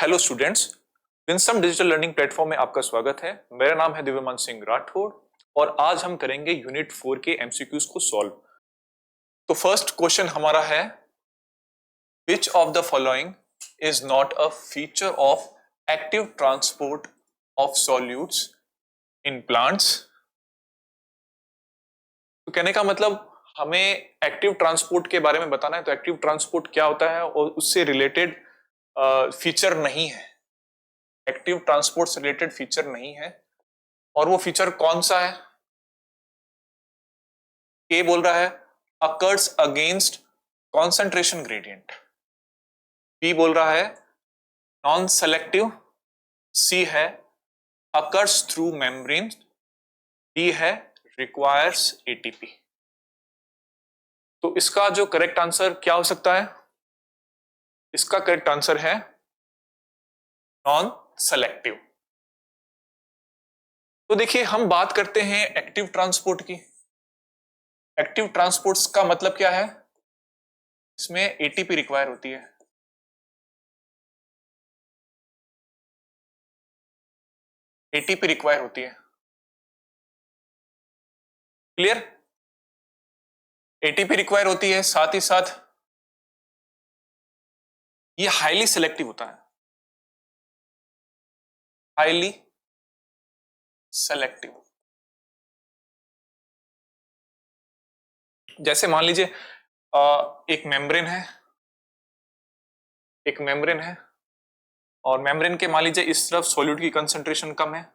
Hello students, Winsome digital learning platform में आपका स्वागत है। मेरा नाम है दिव्यमान सिंह राठौड़ और आज हम करेंगे यूनिट 4 के एमसीक्यूज को सॉल्व। तो फर्स्ट क्वेश्चन हमारा है, which of the following is not a feature of active transport of solutes in plants. तो कहने का मतलब हमें एक्टिव ट्रांसपोर्ट के बारे में बताना है। तो एक्टिव ट्रांसपोर्ट क्या होता है और उससे रिलेटेड फीचर नहीं है, एक्टिव ट्रांसपोर्ट से रिलेटेड फीचर नहीं है। और वो फीचर कौन सा है? ए बोल रहा है occurs against concentration gradient, B बोल रहा है नॉन सेलेक्टिव, सी है अकर्स थ्रू मेम्ब्रेन, डी है रिक्वायर्स एटीपी। तो इसका जो करेक्ट आंसर क्या हो सकता है? इसका करेक्ट आंसर है नॉन सेलेक्टिव। तो देखिए, हम बात करते हैं एक्टिव ट्रांसपोर्ट की। एक्टिव ट्रांसपोर्ट्स का मतलब क्या है? इसमें एटीपी रिक्वायर होती है। एटीपी रिक्वायर होती है, क्लियर? एटीपी रिक्वायर होती है, साथ ही साथ ये हाईली सेलेक्टिव होता है, हाईली सेलेक्टिव। जैसे मान लीजिए एक मेम्ब्रेन है, एक मेम्ब्रेन है और मेम्ब्रेन के मान लीजिए इस तरफ सॉल्यूट की कंसंट्रेशन कम है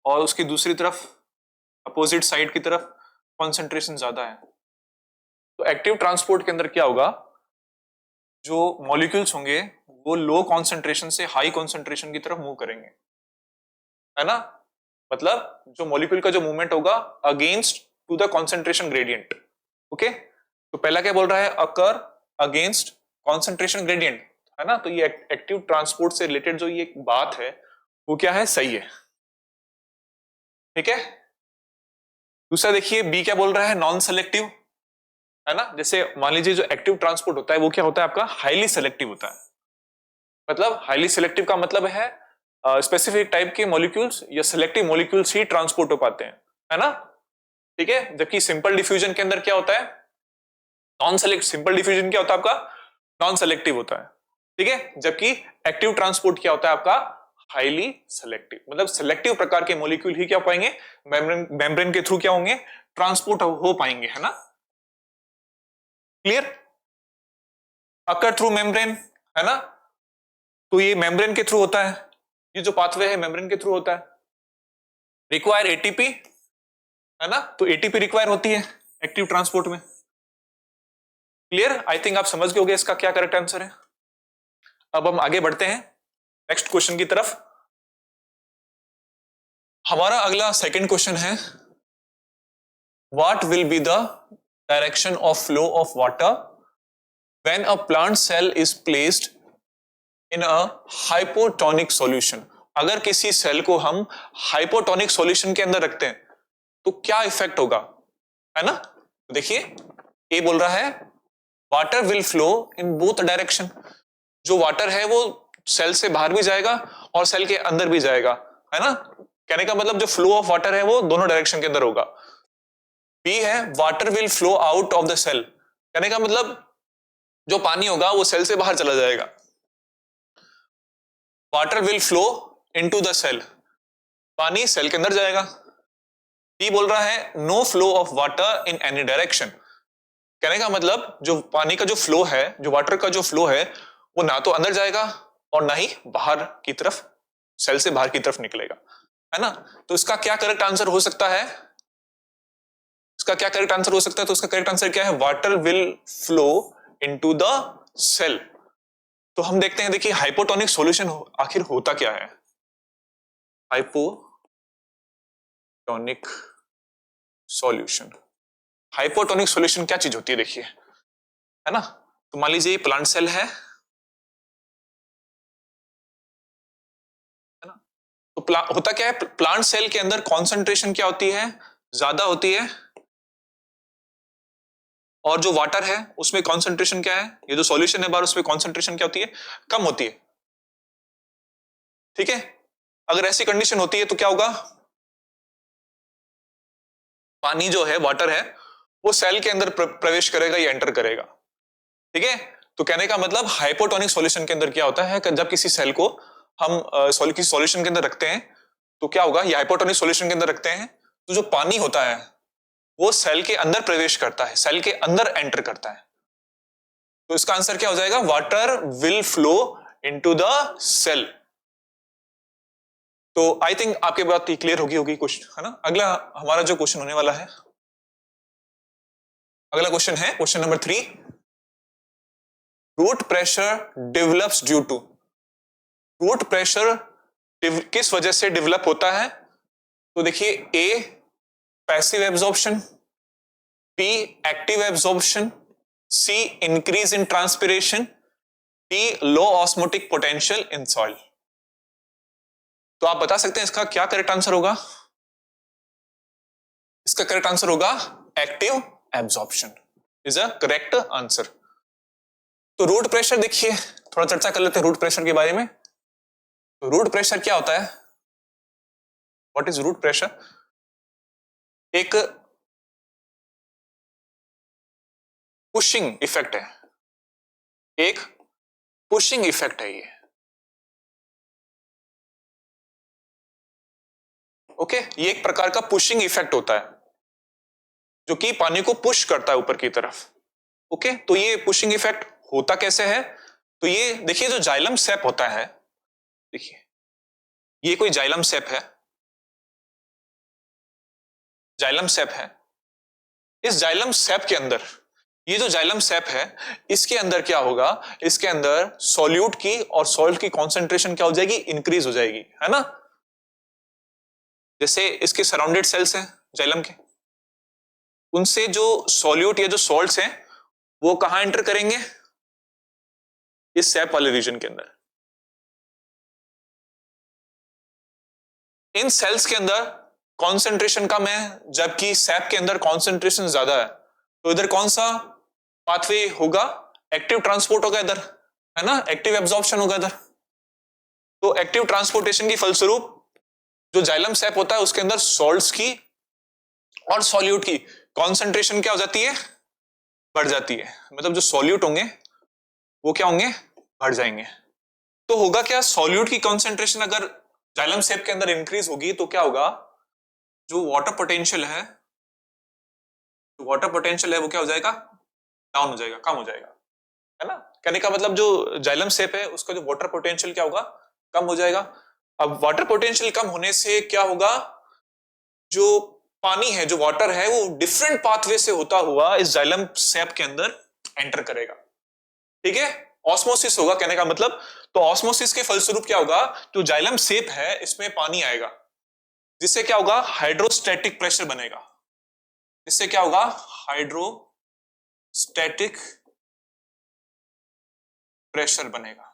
और उसकी दूसरी तरफ अपोजिट साइड की तरफ कंसंट्रेशन ज्यादा है। तो एक्टिव ट्रांसपोर्ट के अंदर क्या होगा, जो मॉलिक्यूल्स होंगे वो लो कॉन्सेंट्रेशन से हाई कॉन्सेंट्रेशन की तरफ मूव करेंगे, है ना? मतलब जो मॉलिक्यूल का जो मूवमेंट होगा against to the concentration gradient. Okay, तो पहला क्या बोल रहा है, अकर अगेंस्ट कॉन्सेंट्रेशन ग्रेडियंट, है ना? तो ये एक्टिव ट्रांसपोर्ट से रिलेटेड जो ये बात है वो क्या है, सही है, ठीक है। दूसरा देखिए, बी क्या बोल रहा है, नॉन सेलेक्टिव, है ना? जैसे मान लीजिए जो एक्टिव ट्रांसपोर्ट होता है वो क्या होता है आपका, हाईली सेलेक्टिव होता है। मतलब हाईली सेलेक्टिव का मतलब है स्पेसिफिक टाइप के मॉलिक्यूल्स या सिलेक्टिव मॉलिक्यूल्स ही ट्रांसपोर्ट हो पाते हैं, है ना? ठीक है। जबकि सिंपल डिफ्यूजन के अंदर क्या होता है, नॉन सेलेक्ट, सिंपल डिफ्यूजन क्या होता है आपका, नॉन सेलेक्टिव होता है, ठीक है। जबकि एक्टिव ट्रांसपोर्ट क्या होता है आपका, हाईली सेलेक्टिव। मतलब सेलेक्टिव प्रकार के मॉलिक्यूल ही क्या पाएंगे, मेम्ब्रेन के थ्रू क्या होंगे, ट्रांसपोर्ट हो पाएंगे, है ना? क्लियर? अकर थ्रू मेम्ब्रेन, है ना? तो ये मेम्ब्रेन के थ्रू होता है, ये जो पाथवे है मेम्ब्रेन के थ्रू होता है। रिक्वायर एटीपी, है ना? तो एटीपी रिक्वायर होती है एक्टिव ट्रांसपोर्ट में। क्लियर? आई थिंक आप समझ गए होंगे इसका क्या करेक्ट आंसर है। अब हम आगे बढ़ते हैं नेक्स्ट क्वेश्चन की तरफ। हमारा अगला सेकंड क्वेश्चन है, what will be the direction of flow of water when a plant cell is placed in a hypotonic solution. अगर किसी सेल को हम हाइपोटोनिक सॉल्यूशन के अंदर रखते हैं तो क्या इफेक्ट होगा, है ना? देखिए, ए बोल रहा है water will flow in both direction. जो वाटर है वो सेल से बाहर भी जाएगा और सेल के अंदर भी जाएगा, है ना? कहने का मतलब जो फ्लो ऑफ वाटर है वो दोनों डायरेक्शन के अंदर होगा। बी है water will flow out of the cell. कहने का मतलब जो पानी होगा वो सेल से बाहर चला जाएगा। Water will flow into the cell, पानी सेल के अंदर जाएगा। डी बोल रहा है no flow of water in any direction. कहने का मतलब जो पानी का जो फ्लो है, जो वाटर का जो फ्लो है वो ना तो अंदर जाएगा और ना ही बाहर की तरफ, सेल से बाहर की तरफ निकलेगा, है ना? तो इसका क्या करेक्ट आंसर हो सकता है, इसका क्या करेक्ट आंसर हो सकता है? तो इसका करेक्ट आंसर क्या है, water will flow into the cell. तो हम देखते हैं, देखिए हाइपोटोनिक सॉल्यूशन आखिर होता क्या है। हाइपोटोनिक सॉल्यूशन, हाइपोटोनिक सॉल्यूशन क्या चीज होती है, देखिए, है ना? तो मान लीजिए ये प्लांट सेल है ना? तो होता क्या है, प्लांट सेल के अंदर कॉन्सेंट्रेशन क्या होती है, ज्यादा होती है, और जो वाटर है उसमें कॉन्सेंट्रेशन क्या है, ये जो सॉल्यूशन है बाहर उसमें कॉन्सेंट्रेशन क्या होती है, कम होती है। ठीक है, अगर ऐसी कंडीशन होती है तो क्या होगा, पानी जो है, वाटर है, वो सेल के अंदर प्रवेश करेगा या एंटर करेगा। ठीक है, तो कहने का मतलब हाइपोटोनिक सॉल्यूशन के अंदर क्या होता है, जब किसी सेल को हम किसी सॉल्यूशन के अंदर रखते हैं तो क्या होगा, ये हाइपोटोनिक सॉल्यूशन के अंदर रखते हैं तो जो पानी होता है वो सेल के अंदर प्रवेश करता है, सेल के अंदर एंटर करता है। तो इसका आंसर क्या हो जाएगा, water will flow into the cell. तो आई थिंक आपके बात क्लियर होगी क्वेश्चन, है ना। अगला हमारा जो क्वेश्चन होने वाला है, अगला क्वेश्चन है question number 3, root pressure develops due to. Root pressure किस वजह से डेवलप होता है, तो देखिए, A passive absorption, B active absorption, C increase in transpiration, D low osmotic potential in soil. तो आप बता सकते हैं इसका क्या करेक्ट आंसर होगा। इसका करेक्ट आंसर होगा active absorption is a correct answer. तो रूट प्रेशर, देखिए थोड़ा चर्चा कर लेते हैं रूट प्रेशर के बारे में। तो रूट प्रेशर क्या होता है, व्हाट इज रूट प्रेशर, एक पुशिंग इफेक्ट है, एक पुशिंग इफेक्ट है ये। ओके, ये एक प्रकार का पुशिंग इफेक्ट होता है जो कि पानी को पुश करता है ऊपर की तरफ। ओके, तो ये पुशिंग इफेक्ट होता कैसे है, तो ये देखिए जो जाइलम सेप होता है, देखिए ये कोई जाइलम सेप है, जाइलम सेप है। इस जाइलम सेप के अंदर, ये जो जाइलम सेप है, इसके अंदर क्या होगा, इसके अंदर सॉल्यूट की और सॉल्ट की कॉन्सेंट्रेशन क्या हो जाएगी, इंक्रीज हो जाएगी, है ना। जैसे इसके सराउंडेड सेल्स हैं जाइलम के, उनसे जो सॉल्यूट या जो सॉल्ट्स हैं वो कहां एंटर करेंगे, इस सेप वाले रीजन के अंदर। इन सेल्स के अंदर कॉन्सेंट्रेशन कम है जबकि सेप के अंदर कॉन्सेंट्रेशन ज्यादा है, तो इधर कौन सा पाथवे होगा, एक्टिव ट्रांसपोर्ट होगा इधर, है ना, एक्टिव एब्जॉर्प्शन होगा इधर। तो एक्टिव ट्रांसपोर्टेशन की फलस्वरूप जो जाइलम सेप होता है उसके अंदर सॉल्ट्स की और सॉल्यूट की कॉन्सेंट्रेशन क्या हो जाती है, बढ़ जाती है। मतलब जो सॉल्यूट होंगे वो क्या होंगे, बढ़ जाएंगे। तो होगा क्या, सॉल्यूट की कॉन्सेंट्रेशन अगर जाइलम सेप के अंदर इंक्रीज होगी तो क्या होगा, जो वाटर पोटेंशियल है, जो वाटर पोटेंशियल है वो क्या हो जाएगा, डाउन हो जाएगा, कम हो जाएगा, है ना। कहने का मतलब जो जाइलम सेप है उसका जो वाटर पोटेंशियल क्या होगा, कम हो जाएगा। अब वाटर पोटेंशियल कम होने से क्या होगा, जो पानी है, जो वाटर है, वो डिफरेंट पाथवे से होता हुआ इस जाइलम सेप के अंदर एंटर करेगा। ठीक है, ऑस्मोसिस होगा कहने का मतलब। तो ऑस्मोसिस के फलस्वरूप क्या होगा, जो जाइलम सेप है इसमें पानी आएगा, जिससे क्या होगा, हाइड्रोस्टैटिक प्रेशर बनेगा। इससे क्या होगा, हाइड्रोस्टैटिक प्रेशर बनेगा।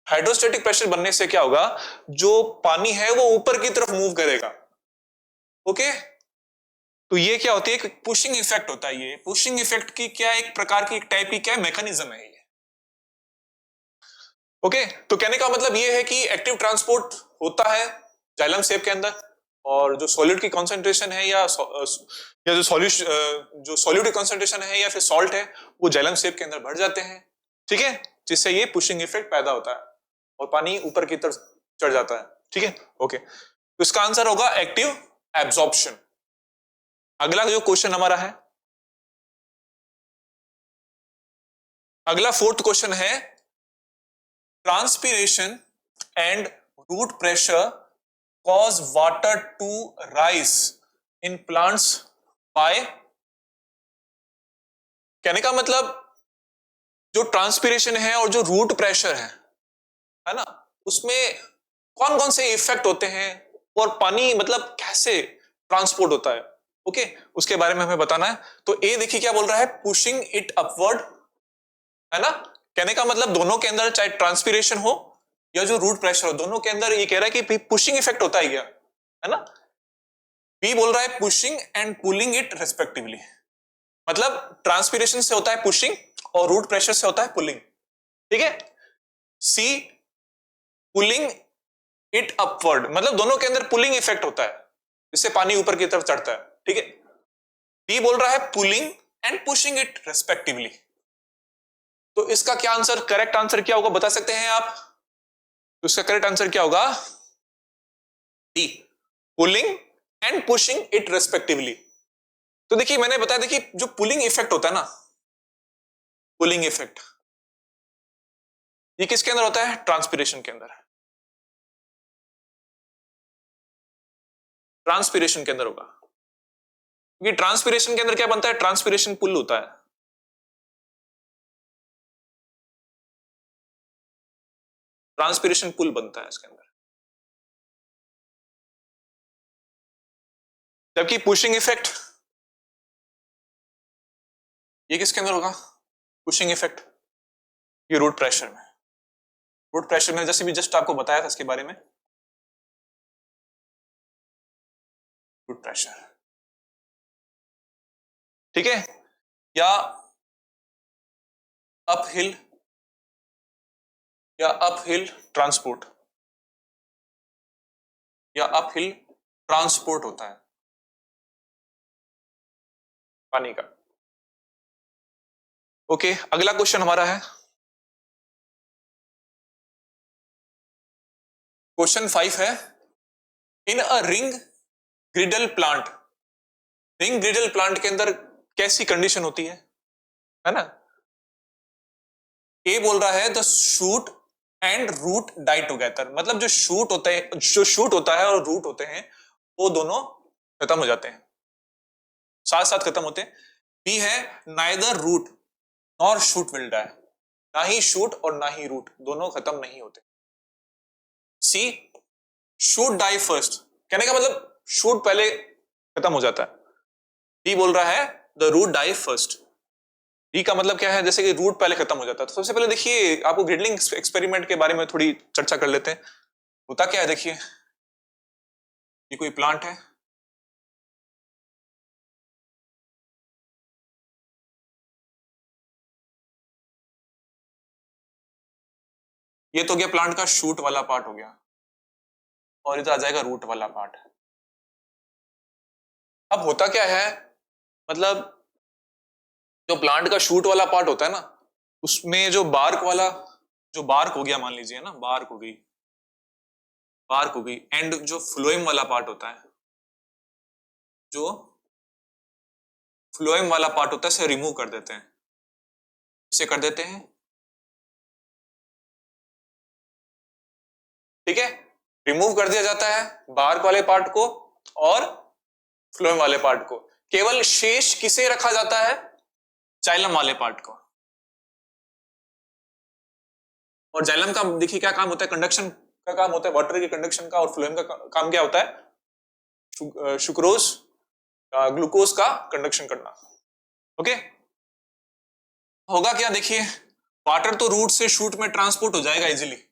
हाइड्रोस्टैटिक प्रेशर बनने से क्या होगा, जो पानी है वो ऊपर की तरफ मूव करेगा। ओके, तो ये क्या होती है, एक पुशिंग इफेक्ट होता है। ये पुशिंग इफेक्ट की क्या, एक प्रकार की, एक टाइप की क्या मैकेनिज्म है ये। ओके, तो कहने का मतलब ये है कि एक्टिव ट्रांसपोर्ट होता है जाइलम सेप के अंदर, और जो सॉलिड की कॉन्सेंट्रेशन है या जो सॉल्यूट की कॉन्सेंट्रेशन है या फिर सॉल्ट है वो जाइलम सेप के अंदर बढ़ जाते हैं। ठीक है, जिससे ये पुशिंग इफेक्ट पैदा होता है और पानी ऊपर की तरफ चढ़ जाता है। ठीक है, ओके, तो इसका आंसर होगा एक्टिव एब्जॉर्प्शन। अगला जो क्वेश्चन हमारा है, अगला फोर्थ क्वेश्चन है, transpiration and root pressure cause water to rise in plants by। कहने का मतलब जो ट्रांसपिरेशन है और जो रूट प्रेशर है ना, उसमें कौन कौन से इफेक्ट होते हैं और पानी मतलब कैसे ट्रांसपोर्ट होता है। ओके, उसके बारे में हमें बताना है। तो ए देखिए क्या बोल रहा है, पुशिंग इट अपवर्ड, है ना। कहने का मतलब दोनों के अंदर चाहे ट्रांसपिरेशन हो या जो रूट प्रेशर हो, दोनों के अंदर ये कह रहा है कि पुशिंग इफेक्ट होता है क्या, है ना। बी बोल रहा है pushing and pulling it respectively, मतलब ट्रांसपिरेशन से होता है पुशिंग और रूट प्रेशर से होता है पुलिंग। ठीक है, सी पुलिंग इट अपवर्ड, मतलब दोनों के अंदर पुलिंग इफेक्ट होता है जिससे पानी ऊपर की तरफ चढ़ता है, ठीक है। बी बोल रहा है pulling and pushing it respectively. तो इसका क्या आंसर, करेक्ट आंसर क्या होगा बता सकते हैं आप? तो इसका करेक्ट आंसर क्या होगा? D, pulling and pushing it respectively. तो देखिए मैंने बताया, देखिए जो पुलिंग इफेक्ट होता है ना, पुलिंग इफेक्ट ये किसके अंदर होता है? ट्रांसपिरेशन के अंदर, ट्रांसपिरेशन के अंदर होगा। क्योंकि ट्रांसपिरेशन के अंदर क्या बनता है? ट्रांसपिरेशन पुल होता है, ट्रांसपिरेशन पुल बनता है इसके अंदर। जबकि पुशिंग इफेक्ट ये किसके अंदर होगा? पुशिंग इफेक्ट ये रूट प्रेशर में, रूट प्रेशर में जैसे भी जस्ट आपको बताया था इसके बारे में, रूट प्रेशर, ठीक है। या अपहिल, या अपहिल ट्रांसपोर्ट, या अपहिल ट्रांसपोर्ट होता है पानी का। ओके, अगला क्वेश्चन हमारा है क्वेश्चन 5 है, in a ring girdle plant, ring girdle plant के अंदर कैसी कंडीशन होती है ना? ए बोल रहा है the shoot and root die together, मतलब जो शूट होते हैं, जो शूट होता है और रूट होते हैं वो दोनों खत्म हो जाते हैं, साथ साथ खत्म होते हैं। बी है neither root nor shoot will die, ना ही शूट और ना ही रूट दोनों खत्म नहीं होते। सी शूट डाई फर्स्ट, कहने का मतलब शूट पहले खत्म हो जाता है। डी बोल रहा है the root die first, D का मतलब क्या है? जैसे कि रूट पहले खत्म हो जाता है। तो सबसे पहले देखिए आपको ग्रिडलिंग एक्सपेरिमेंट के बारे में थोड़ी चर्चा कर लेते हैं। होता क्या है, देखिए ये कोई प्लांट है, ये तो गया प्लांट का शूट वाला पार्ट हो गया, और इधर आ जाएगा रूट वाला पार्ट। अब होता क्या है, मतलब जो प्लांट का शूट वाला पार्ट होता है ना, उसमें जो बार्क वाला, जो बार्क हो गया मान लीजिए ना, बार्क हो गई, बार्क हो गई, एंड जो फ्लोएम वाला पार्ट होता है, जो फ्लोएम वाला पार्ट होता है इसे रिमूव कर देते हैं, इसे कर देते हैं, ठीक है। रिमूव कर दिया जाता है बार्क वाले पार्ट को और फ्लोएम वाले पार्ट को, केवल शेष किसे रखा जाता है? जाइलम वाले पार्ट को। और जाइलम का देखिए क्या काम होता है? कंडक्शन का काम होता है, वाटर के कंडक्शन का। और फ्लोएम का काम क्या होता है? सुक्रोज ग्लूकोज का कंडक्शन करना। ओके, होगा क्या देखिए, वाटर तो रूट से शूट में ट्रांसपोर्ट हो जाएगा इजीली,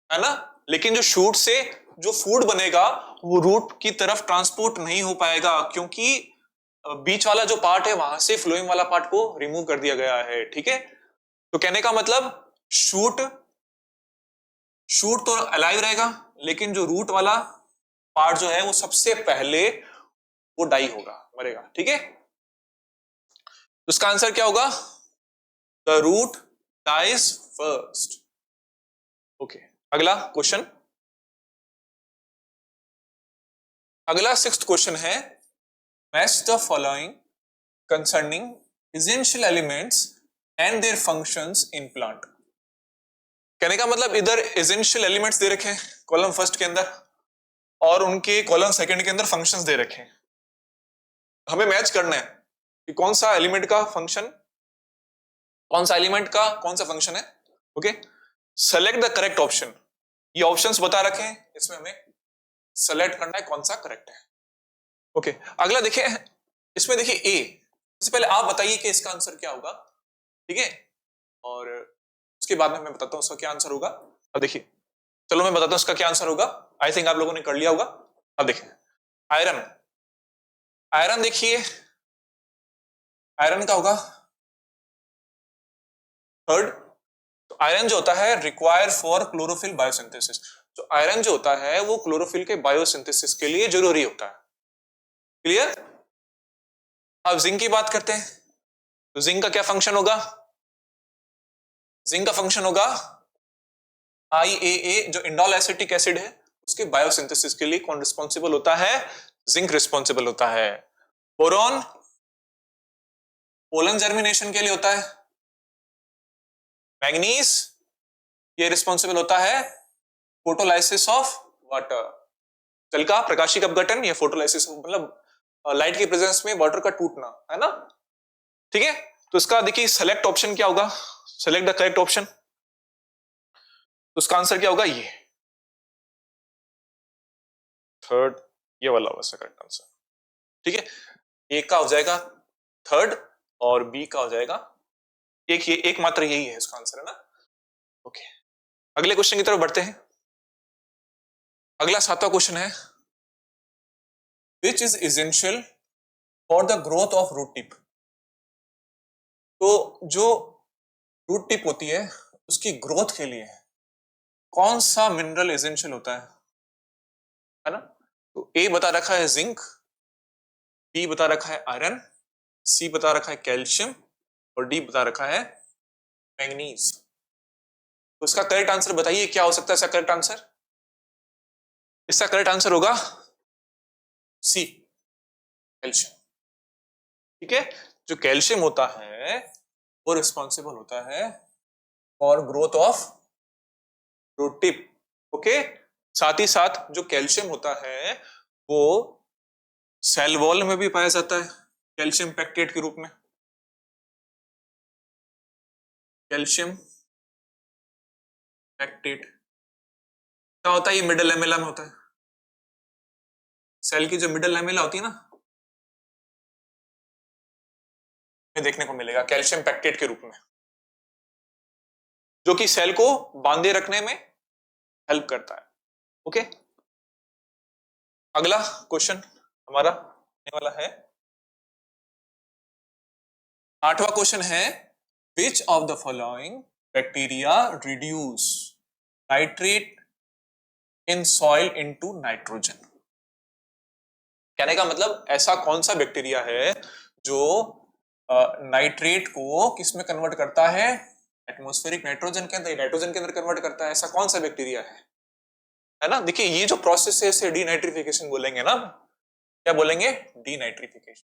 है ना, लेकिन जो शूट से जो फूड बनेगा वो रूट की तरफ ट्रांसपोर्ट नहीं हो पाएगा, क्योंकि बीच वाला जो पार्ट है वहां से फ्लोइंग वाला पार्ट को रिमूव कर दिया गया है, ठीक है। तो कहने का मतलब शूट, शूट तो अलाइव रहेगा, लेकिन जो रूट वाला पार्ट जो है वो सबसे पहले वो डाई होगा, मरेगा, ठीक है। तो इसका आंसर क्या होगा? The root dies first. Okay, अगला क्वेश्चन, अगला 6th क्वेश्चन है, match the following concerning essential elements and their functions in plant. कहने का मतलब इधर एसेंशियल एलिमेंट्स दे रखे हैं कॉलम फर्स्ट के अंदर, और उनके कॉलम सेकंड के अंदर फंक्शंस दे रखे हैं। हमें मैच करना है कि कौन सा एलिमेंट का फंक्शन, कौन सा एलिमेंट का कौन सा फंक्शन है। Okay, select the correct option, ये ऑप्शंस बता रखे हैं, इसमें हमें सेलेक्ट करना है कौन सा करेक्ट है। ओके, अगला देखिए, इसमें देखिए ए, सबसे पहले आप बताइए कि इसका आंसर क्या होगा, ठीक है, और उसके बाद में मैं बताता हूं उसका क्या आंसर होगा। अब देखिए, चलो मैं बताता हूं उसका क्या आंसर होगा, आई थिंक आप लोगों ने कर लिया होगा। अब देखिए आयरन, आयरन देखिए, आयरन का होगा थर्ड, तो आयरन जो होता है रिक्वायर फॉर क्लोरोफिल बायोसिंथेसिस, तो आयरन जो होता है वो क्लोरोफिल के बायोसिंथेसिस के लिए जरूरी होता है। क्लियर? अब जिंक की बात करते हैं, तो जिंक का क्या फंक्शन होगा? जिंक का फंक्शन होगा IAA, जो इंडोल एसिटिक एसिड है उसके बायोसिंथेसिस के लिए कौन रिस्पॉन्सिबल होता है? जिंक रिस्पॉन्सिबल होता है। बोरॉन पोलन जर्मिनेशन के लिए होता है। मैग्नीज ये रिस्पॉन्सिबल होता है फोटोलाइसिस ऑफ वाटर, जल का प्रकाशिक अपघटन या फोटोलाइसिस, मतलब लाइट की प्रेजेंस में वाटर का टूटना, है ना? ठीक है, तो इसका देखिए सेलेक्ट ऑप्शन क्या होगा, सेलेक्ट द करेक्ट ऑप्शन। तो उसका आंसर क्या होगा? ये थर्ड, ये वाला होगा इसका करेक्ट आंसर। ठीक है, ए का हो जाएगा थर्ड और बी का हो जाएगा एक, ये एक मात्र यही है इसका आंसर, है ना? ओके, अगले क्वेश्चन की तरफ बढ़ते हैं। अगला 7वां क्वेश्चन है, which is essential for the growth of root tip. तो जो रूट टिप होती है उसकी ग्रोथ के लिए कौन सा मिनरल एसेंशियल होता है ना? तो ए बता रखा है जिंक, बी बता रखा है आयरन, सी बता रखा है कैल्शियम और डी बता रखा है मैंगनीज। तो इसका करेक्ट आंसर बताइए क्या हो सकता है इसका करेक्ट आंसर? इसका करेक्ट आंसर होगा सी, कैल्शियम। ठीक है, जो कैल्शियम होता है वो रिस्पॉन्सिबल होता है for growth of root tip. Okay, साथ ही साथ जो कैल्शियम होता है वो सेल वॉल में भी पाया जाता है कैल्शियम पैक्टेट के रूप में। कैल्शियम पैक्टेट क्या होता है? ये मिडल लैमेला में होता है, सेल की जो मिडल लैमेला होती है ना, में देखने को मिलेगा कैल्शियम पैक्टेट के रूप में, जो कि सेल को बांधे रखने में हेल्प करता है। ओके, अगला क्वेश्चन हमारा वाला है 8वां क्वेश्चन है, which of the following bacteria reduce nitrate in soil into nitrogen. कहने का मतलब ऐसा कौन सा बैक्टीरिया है जो नाइट्रेट को किसमें कन्वर्ट करता है? एटमॉस्फेरिक नाइट्रोजन के अंदर, नाइट्रोजन के अंदर कन्वर्ट करता है, ऐसा कौन सा बैक्टीरिया है ना? देखिए ये जो प्रोसेस है इसे डीनाइट्रिफिकेशन बोलेंगे ना, क्या बोलेंगे? डीनाइट्रिफिकेशन।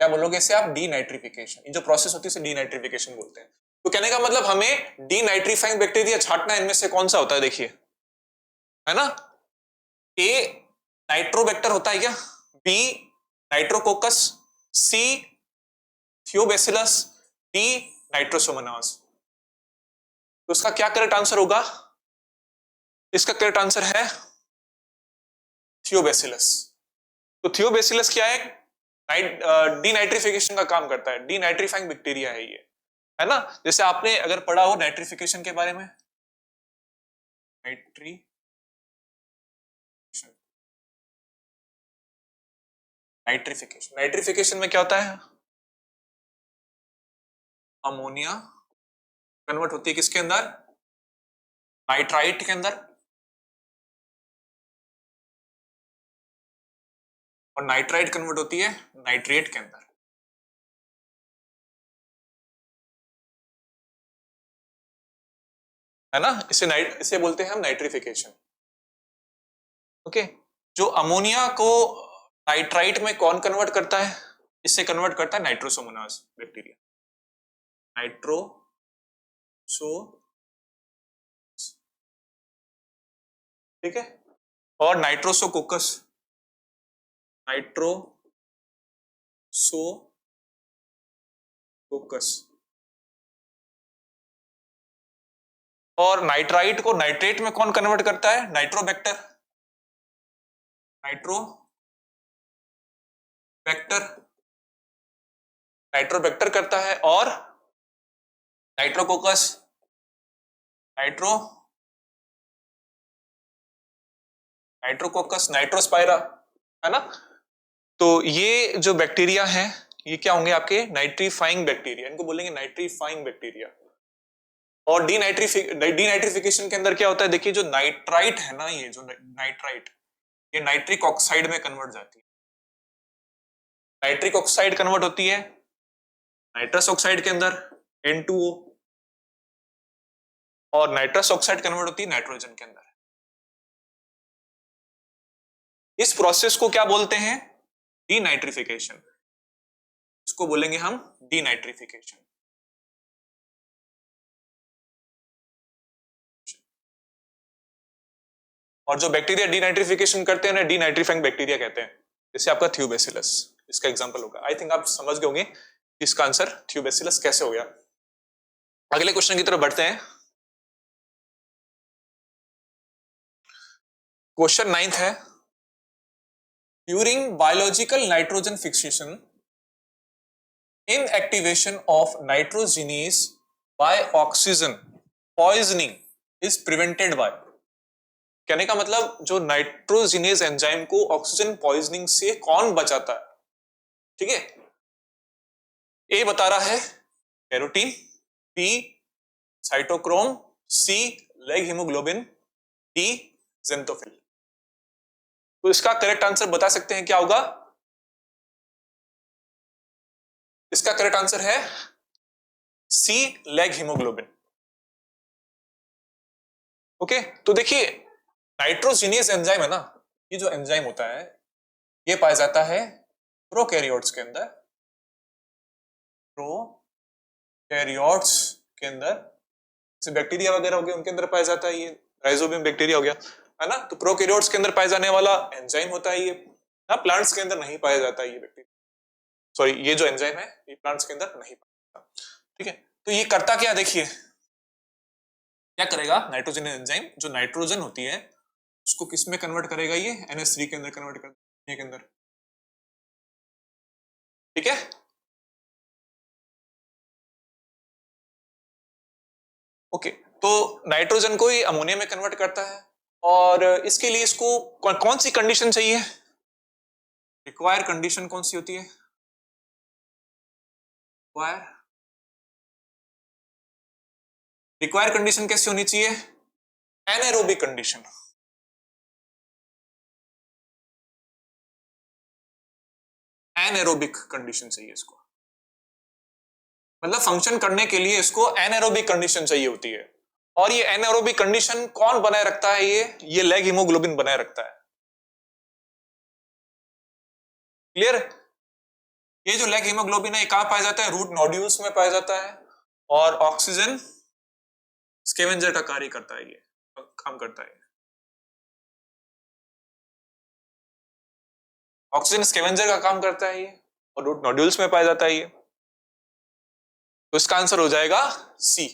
क्या बोलोगे इसे आप? डीनाइट्रिफिकेशन। ये जो प्रोसेस होती है इसे डीनाइट्रिफिकेशन बोलते हैं। तो कहने का मतलब हमें डीनाइट्रीफाइंग बैक्टीरिया छांटना है, इनमें से कौन सा होता है? देखिए, है ना, ए नाइट्रोबैक्टर होता है क्या, बी नाइट्रोकोकस, सी थियोबैसिलस, डी नाइट्रोसोमोनास। तो इसका क्या करेक्ट आंसर होगा? इसका करेक्ट आंसर है थियोबैसिलस। तो थियोबैसिलस क्या है? डीनाइट्रिफिकेशन का काम करता है, डीनाइट्रीफाइंग बैक्टीरिया है ये, है ना? जैसे आपने अगर पढ़ा हो नाइट्रिफिकेशन के बारे में, नाइट्रिफिकेशन में क्या होता है? अमोनिया कन्वर्ट होती है किसके अंदर? नाइट्राइट के अंदर, और नाइट्राइट कन्वर्ट होती है नाइट्रेट के अंदर, है ना? इसे बोलते हैं हम नाइट्रिफिकेशन। ओके, जो अमोनिया को नाइट्राइट में कौन कन्वर्ट करता है? इससे कन्वर्ट करता है नाइट्रोसोमोनास बैक्टीरिया, नाइट्रोसो, ठीक है, और नाइट्रोसोकोकस, नाइट्रोसोकोकस, और नाइट्राइट को नाइट्रेट में कौन कन्वर्ट करता है? नाइट्रोबैक्टर, नाइट्रोबैक्टर करता है, और नाइट्रोकोकस, नाइट्रोकोकस नाइट्रोस्पायरा, है ना? तो ये जो बैक्टीरिया है ये क्या होंगे आपके नाइट्रीफाइंग बैक्टीरिया, इनको बोलेंगे नाइट्रीफाइंग बैक्टीरिया। और डीनाइट्रिफिकेशन के अंदर क्या होता है, देखिए जो नाइट्राइट है ना, ये जो नाइट्राइट, ये नाइट्रिक ऑक्साइड में कन्वर्ट जाती है। नाइट्रिक ऑक्साइड कन्वर्ट होती है नाइट्रस ऑक्साइड के अंदर N2O, और नाइट्रस ऑक्साइड कन्वर्ट होती है नाइट्रोजन के अंदर। इस प्रोसेस को क्या बोलते हैं, डीनाइट्रिफिकेशन। इसको बोलेंगे हम डीनाइट्रिफिकेशन। और जो बैक्टीरिया डीनाइट्रिफिकेशन करते हैं ना, डीनाइट्रीफाइंग बैक्टीरिया कहते हैं। जैसे आपका थियोबैसिलस इसका एग्जांपल होगा। आई थिंक आप समझ गए होंगे इसका आंसर थियोबैसिलस कैसे हो गया। अगले क्वेश्चन की तरफ बढ़ते हैं। क्वेश्चन 9th है, during biological nitrogen fixation inactivation of nitrogenase by oxygen poisoning is prevented by। कहने का मतलब जो नाइट्रोजिनेज एंजाइम को ऑक्सीजन पॉइजनिंग से कौन बचाता है, ठीक है। ए बता रहा है कैरोटीन, बी साइटोक्रोम, सी लेग हीमोग्लोबिन, डी ज़ेंथोफिल। तो इसका करेक्ट आंसर बता सकते हैं क्या होगा, इसका करेक्ट आंसर है सी लेग हीमोग्लोबिन। ओके, तो देखिए नाइट्रोजिनेज एंजाइम है ना, ये जो एंजाइम होता है ये पाया जाता है प्रोकैरियोट्स के अंदर, प्रोकैरियोट्स के अंदर, जैसे बैक्टीरिया वगैरह हो गए उनके अंदर पाया जाता है, ये राइजोबियम बैक्टीरिया हो गया है ना। तो प्रोकैरियोट्स के अंदर पाया जाने वाला एंजाइम होता है ये ना, प्लांट्स के अंदर नहीं पाया जाता ये बैक्टीरिया, सॉरी ये जो एंजाइम है ये प्लांट्स के अंदर नहीं पाया जाता, ठीक है। तो ये करता क्या, देखिए क्या करेगा, नाइट्रोजन एंजाइम जो नाइट्रोजन होती है उसको किस में कन्वर्ट करेगा, ये NH3 के अंदर कन्वर्ट कर के अंदर, ठीक है। ओके, तो नाइट्रोजन को ये अमोनिया में कन्वर्ट करता है, और इसके लिए इसको कौन सी कंडीशन चाहिए, रिक्वायर कंडीशन कौन सी होती है, रिक्वायर कंडीशन कैसी होनी चाहिए, एनाएरोबिक कंडीशन। एनाएरोबिक कंडीशन चाहिए इसको, मतलब फंक्शन करने के लिए इसको एनाएरोबिक कंडीशन चाहिए होती है। और ये एनाएरोबिक कंडीशन कौन बनाए रखता है, ये लेग हीमोग्लोबिन बनाए रखता है। क्लियर, ये जो लेग हीमोग्लोबिन है ये कहां पाया जाता है, रूट नोड्यूल्स में पाया जाता है, और ऑक्सीजन स्कैवेंजर का कार्य करता है, ये काम करता है। ऑक्सीजन स्कैवेंजर का काम करता है ये, और रूट नोड्यूल्स में पाया जाता है ये। तो इसका आंसर हो जाएगा सी।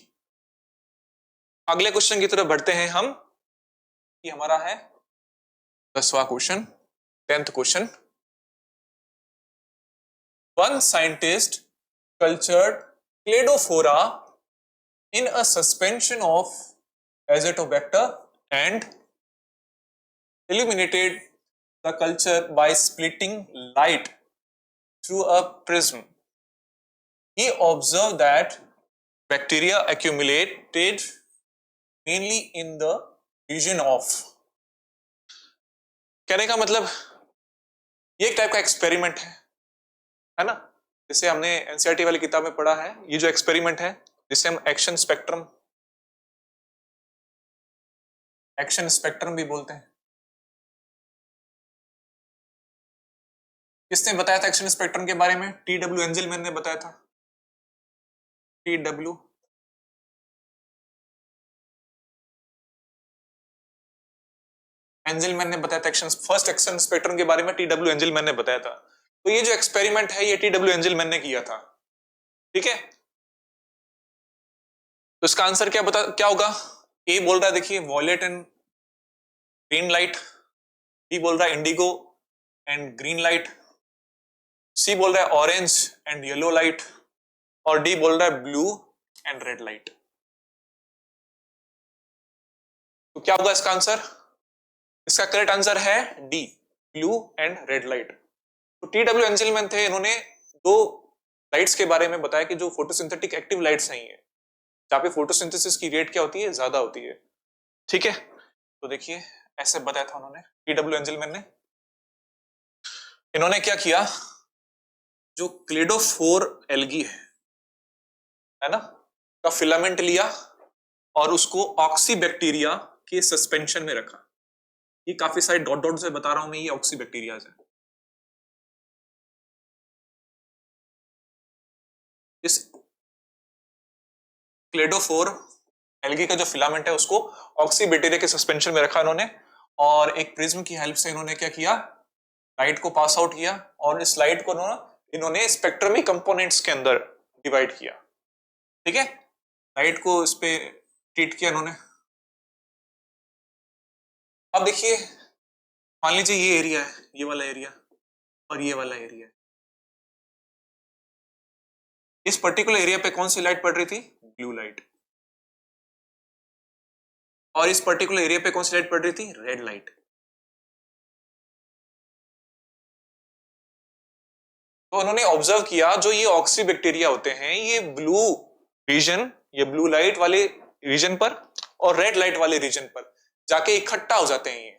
अगले क्वेश्चन की तरफ बढ़ते हैं हम, ये हमारा है 10वां question, 10th question. One scientist cultured Cladophora in a suspension of Azotobacter and illuminated the culture by splitting light through a prism. He observed that bacteria accumulated mainly in the region of। कहने का मतलब ये एक type का experiment है ना, जिसे हमने एनसीईआरटी वाली किताब में पढ़ा है। ये जो एक्सपेरिमेंट है जिसे हम एक्शन स्पेक्ट्रम भी बोलते हैं। किसने बताया था एक्शन स्पेक्ट्रम के बारे में, TW एंजेलमैन ने बताया था। TW एंजेलमैन ने बताया था फर्स्ट एक्शन स्पेक्ट्रम के बारे में, TW एंजेलमैन ने बताया था। तो ये जो एक्सपेरिमेंट है ये TW एंजेलमैन ने किया था, ठीक है। तो इसका आंसर क्या होगा, ए बोल रहा है देखिए violet and green light, B बोल रहा है indigo and green light, C बोल रहा है ऑरेंज एंड येलो लाइट, और डी बोल रहा है ब्लू एंड रेड लाइट। तो क्या होगा इसका आंसर, इसका करेक्ट आंसर है D, blue and red light. तो TW एंजेलमैन थे, इन्होंने दो लाइट्स के बारे में बताया कि जो फोटोसिंथेटिक एक्टिव लाइट्स हैं ये, जहाँ पे फोटोसिंथेसिस की रेट क्या होती है, ज्यादा होती है। ठीक है, तो देखिए ऐसे बताया था उन्होंने, टीडब्ल्यू एंजलमैन ने। इन्होंने क्या किया, जो क्लेडोफोर एल्गी है ना, का फिलामेंट लिया और उसको ऑक्सीबैक्टीरिया के सस्पेंशन में रखा। ये काफी सारे डॉट डॉट से बता रहा हूं मैं, ये ऑक्सीबैक्टीरिया है। इस क्लेडोफोर एल्गी का जो फिलामेंट है उसको ऑक्सीबैक्टीरिया के सस्पेंशन में रखा इन्होंने, और एक प्रिज्म की हेल्प से इन्होंने क्या किया, लाइट को पास आउट किया, और इस लाइट को इन्होंने स्पेक्ट्रमी कंपोनेंट्स के अंदर डिवाइड किया। ठीक है, लाइट को इस पे ट्रीट किया इन्होंने। अब देखिए, मान लीजिए ये एरिया है, ये वाला एरिया और ये वाला एरिया है। इस पर्टिकुलर एरिया पे कौन सी लाइट पड़ रही थी, ब्लू लाइट, और इस पर्टिकुलर एरिया पे कौन सी लाइट पड़ रही थी, रेड लाइट। तो उन्होंने ऑब्जर्व किया, जो ये ऑक्सीबैक्टीरिया होते हैं ये ब्लू रीजन, ये ब्लू लाइट वाले रीजन पर और रेड लाइट वाले रीजन पर जाके इकट्ठा हो जाते हैं ये।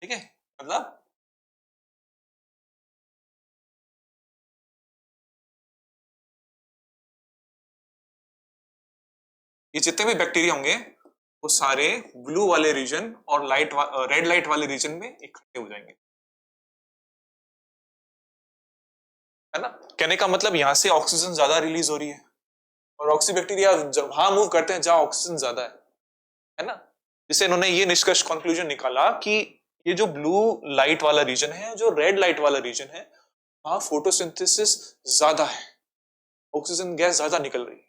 ठीक है, मतलब ये जितने भी बैक्टीरिया होंगे वो सारे ब्लू वाले रीजन और रेड लाइट वाले रीजन में इकट्ठे हो जाएंगे, है ना। कहने का मतलब यहां से ऑक्सीजन ज्यादा रिलीज हो रही है, और ऑक्सीबैक्टीरिया वहां मूव करते हैं जहां ऑक्सीजन ज्यादा है ना। जिससे इन्होंने ये निष्कर्ष कंक्लूजन निकाला कि ये जो ब्लू लाइट वाला रीजन है, जो रेड लाइट वाला रीजन है, वहां फोटोसिंथेसिस ज्यादा है, ऑक्सीजन गैस ज्यादा निकल रही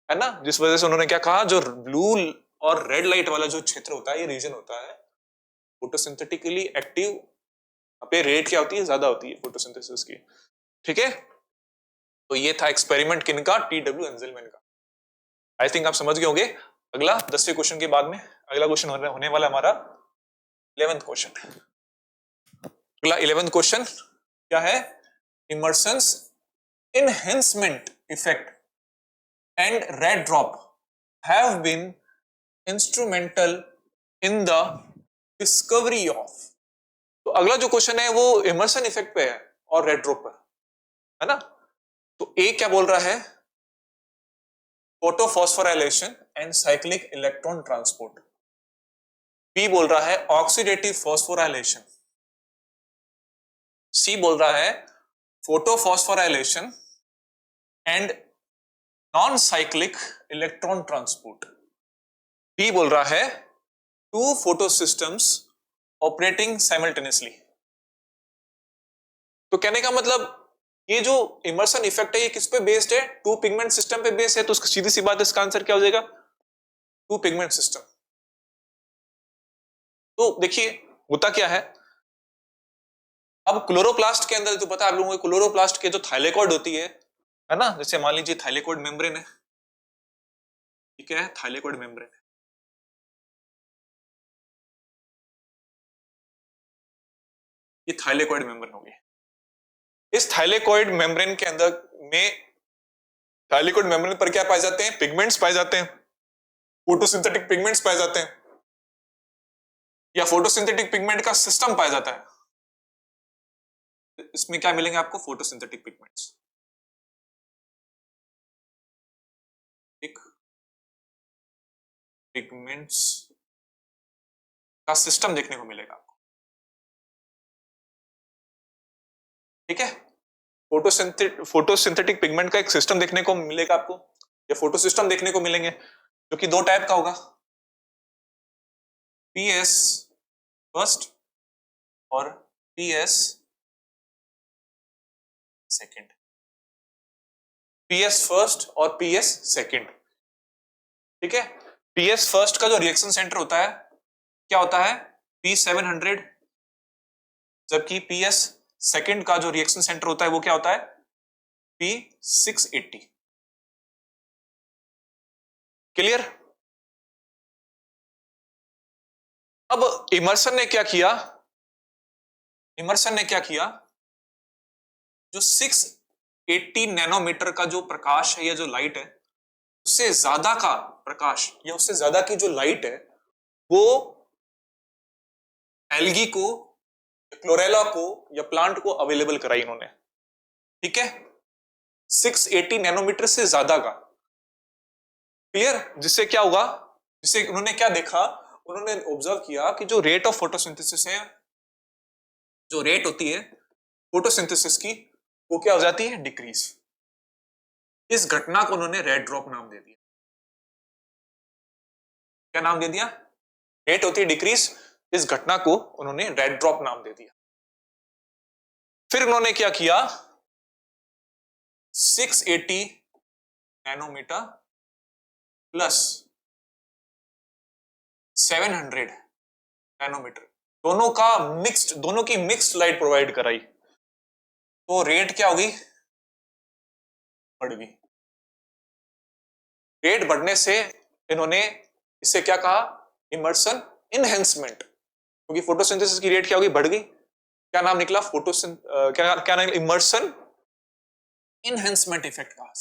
है ना। जिस वजह से उन्होंने क्या कहा, जो ब्लू और रेड लाइट वाला जो क्षेत्र होता है, ये रीजन होता है फोटोसिंथेटिकली एक्टिव, पे रेट क्या होती है, ज्यादा होती है फोटोसिंथेसिस की। ठीक है, तो ये था एक्सपेरिमेंट किनका, टीडब्ल्यू एंजलमैन का। आई थिंक आप समझ गए होंगे। अगला 10वें क्वेश्चन के बाद में अगला क्वेश्चन होने वाला हमारा 11th क्वेश्चन। अगला 11th क्वेश्चन क्या है, इमर्सन्स enhancement effect and red drop have been instrumental in the discovery of। तो अगला जो क्वेश्चन है वो इमर्सन इफेक्ट पे है और रेड ड्रॉप पर, है ना। तो ए क्या बोल रहा है, photophosphorylation and cyclic electron transport. B बोल रहा है ऑक्सीडेटिव फॉस्फोराइलेशन। सी बोल रहा है photophosphorylation and non cyclic electron transport. D बोल रहा है two photo systems operating simultaneously. तो कहने का मतलब ये जो इमर्सन इफेक्ट है ये किस पे बेस्ड है, टू पिगमेंट सिस्टम पे बेस्ड है। तो सीधी सी बात, इसका आंसर क्या हो जाएगा, टू पिगमेंट सिस्टम। तो देखिए होता क्या है, अब क्लोरोप्लास्ट के अंदर, जो पता है आप लोगों को, क्लोरोप्लास्ट के जो थाइलेकॉइड होती है ना, जैसे मान लीजिए थाइलेकॉइड मेम्ब्रेन है, ठीक है, थाइलेकॉइड मेम्ब्रेन है, ये थाइलेकॉइड मेम्ब्रेन हो गई। इस थाइलेकॉइड मेम्ब्रेन के अंदर में, थाइलेकॉइड मेम्ब्रेन पर क्या पाए जाते हैं, पिगमेंट्स पाए जाते हैं, फोटोसिंथेटिक पिगमेंट्स पाए जाते हैं, या फोटोसिंथेटिक पिगमेंट का सिस्टम पाया जाता है। इसमें क्या मिलेंगे आपको, फोटोसिंथेटिक पिगमेंट्स, ठीक, पिगमेंट्स का सिस्टम देखने को मिलेगा आपको। ठीक है, फोटोसिंथेटिक पिगमेंट का एक सिस्टम देखने को मिलेगा आपको, या फोटो सिस्टम देखने को मिलेंगे, जो कि दो टाइप का होगा, पीएस फर्स्ट और पीएस सेकंड। पीएस फर्स्ट और पीएस सेकंड, ठीक है। पीएस फर्स्ट का जो रिएक्शन सेंटर होता है क्या होता है, P700, जबकि पीएस सेकंड का जो रिएक्शन सेंटर होता है वो क्या होता है, P680। क्लियर। अब इमर्सन ने क्या किया, इमर्सन ने क्या किया, जो 680 नैनोमीटर का जो प्रकाश है या जो लाइट है, उससे ज्यादा का प्रकाश या उससे ज्यादा की जो लाइट है वो एल्गी को, क्लोरेला को या प्लांट को अवेलेबल कराई इन्होंने। ठीक है, 680 नैनोमीटर से ज्यादा का। क्लियर? जिससे क्या होगा, जिससे उन्होंने क्या देखा, उन्होंने ऑब्जर्व किया कि जो रेट ऑफ फोटोसिंथेसिस है, जो रेट होती है फोटोसिंथेसिस की, वो क्या हो जाती है, डिक्रीज। इस घटना को उन्होंने रेड ड्रॉप नाम दे दिया। क्या नाम दे दिया? रेट होती है डिक्रीज, इस घटना को उन्होंने रेड ड्रॉप नाम दे दिया। फिर उन्होंने क्या किया, 680 नैनोमीटर प्लस 700 नैनोमीटर, दोनों का मिक्स्ड, दोनों की मिक्स्ड लाइट प्रोवाइड कराई, तो रेट क्या होगी, बढ़ गई। रेट बढ़ने से इन्होंने इससे क्या कहा, इमर्सन इनहेंसमेंट, क्योंकि फोटोसिंथेसिस की रेट क्या होगी, बढ़ गई। क्या नाम निकला, क्या नाम, इमर्सन इनहेंसमेंट इफेक्ट कहा।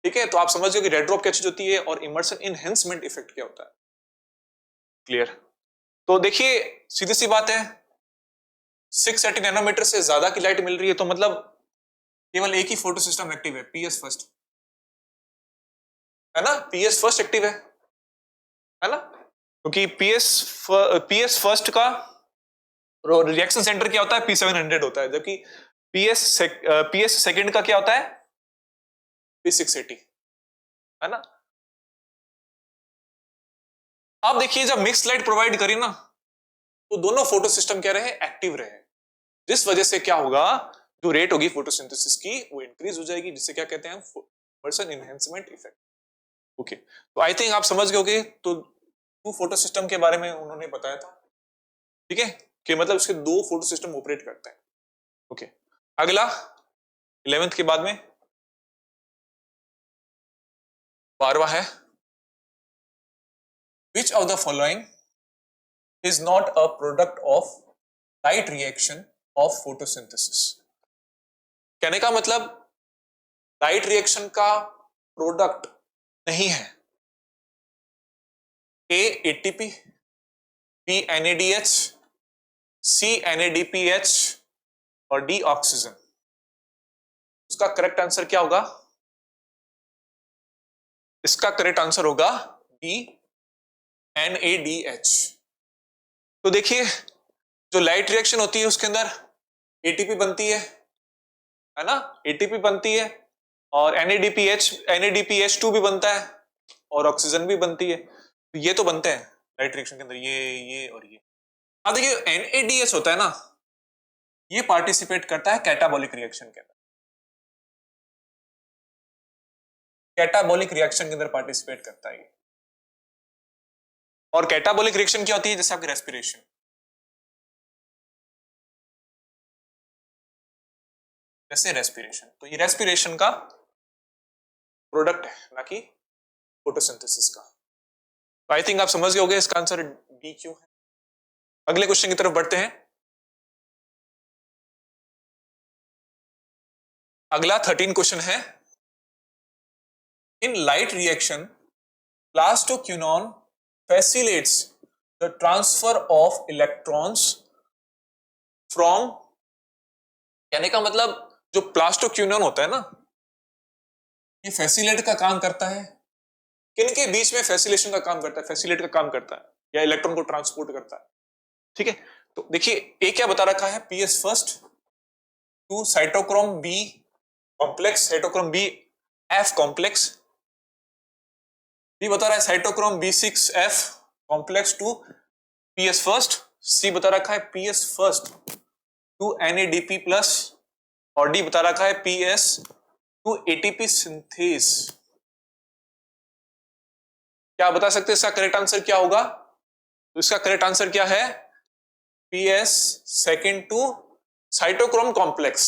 ठीक है, तो आप समझ गए कि रेड ड्रॉप क्या चीज होती है और इमर्सन इनहेंसमेंट इफेक्ट क्या होता है। क्लियर? तो देखिए सीधी सी बात है, 680 नैनोमीटर से ज्यादा की लाइट मिल रही है तो मतलब केवल एक ही फोटो सिस्टम एक्टिव है, पीएस फर्स्ट, है ना, पीएस फर्स्ट एक्टिव है ना, क्योंकि पीएस फर्स्ट का रिएक्शन सेंटर क्या होता है, P700 होता है, जबकि पीएस सेकंड का क्या होता है, P680, है ना। आप देखिए जब मिक्स लाइट प्रोवाइड करी ना, तो दोनों फोटो सिस्टम क्या रहे, एक्टिव रहे, जिस वजह से क्या होगा, जो रेट होगी फोटोसिंथेसिस की वो इंक्रीज हो जाएगी, जिसे क्या कहते हैं, इमर्सन इनहेंसमेंट इफेक्ट। ओके, तो आई थिंक आप समझ गए होंगे। तो टू फोटो सिस्टम के बारे में उन्होंने बताया था, ठीक है, कि मतलब उसके दो फोटो सिस्टम ऑपरेट करते हैं। ओके, अगला 11th के बाद में 12वां है, which of the following is not a product of light reaction of photosynthesis। कहने का मतलब लाइट रिएक्शन का प्रोडक्ट नहीं है, ए एटीपी, बी एनएडीएच, सी एनएडीपीएच और डी ऑक्सीजन। उसका करेक्ट आंसर क्या होगा, इसका करेक्ट आंसर होगा बी एनएडीएच। तो देखिए जो लाइट रिएक्शन होती है उसके अंदर एटीपी बनती है ना, एटीपी बनती है और एनएडीपीएच2 भी बनता है और ऑक्सीजन भी बनती है, तो ये तो बनते हैं लाइट रिएक्शन के अंदर, ये और ये। अब देखिए एनएडीएच होता है ना, ये पार्टिसिपेट करता है कैटाबॉलिक रिएक्शन के अंदर, कैटाबॉलिक रिएक्शन के अंदर पार्टिसिपेट करता है। और कैटाबॉलिक रिएक्शन क्या होती है, जैसे आपकी रेस्पिरेशन, जैसे रेस्पिरेशन, तो ये रेस्पिरेशन का प्रोडक्ट है, ना कि फोटोसिंथेसिस का। तो आई थिंक आप समझ गए होंगे इसका आंसर डी क्यों है। अगले क्वेश्चन की तरफ बढ़ते हैं। अगला 13 क्वेश्चन है, in light reaction plastoquinone facilitates the transfer of electrons from, कहने का मतलब जो प्लास्टोक्विनोन होता है ना, ये फैसिलेट का काम करता है, किन के बीच में फैसिलेशन का काम करता है, फैसिलेट का काम करता है या इलेक्ट्रॉन को ट्रांसपोर्ट करता है। ठीक है, तो देखिए ए क्या बता रखा है, PS first to cytochrome b complex, cytochrome b f complex, B बता रहा है cytochrome B6F complex to PS first, C बता रखा है PS first to NADP plus और डी बता रखा है पीएस टू ATP सिंथेस। क्या बता सकते हैं इसका करेक्ट आंसर क्या होगा, तो इसका करेक्ट आंसर क्या है, PS second to cytochrome complex.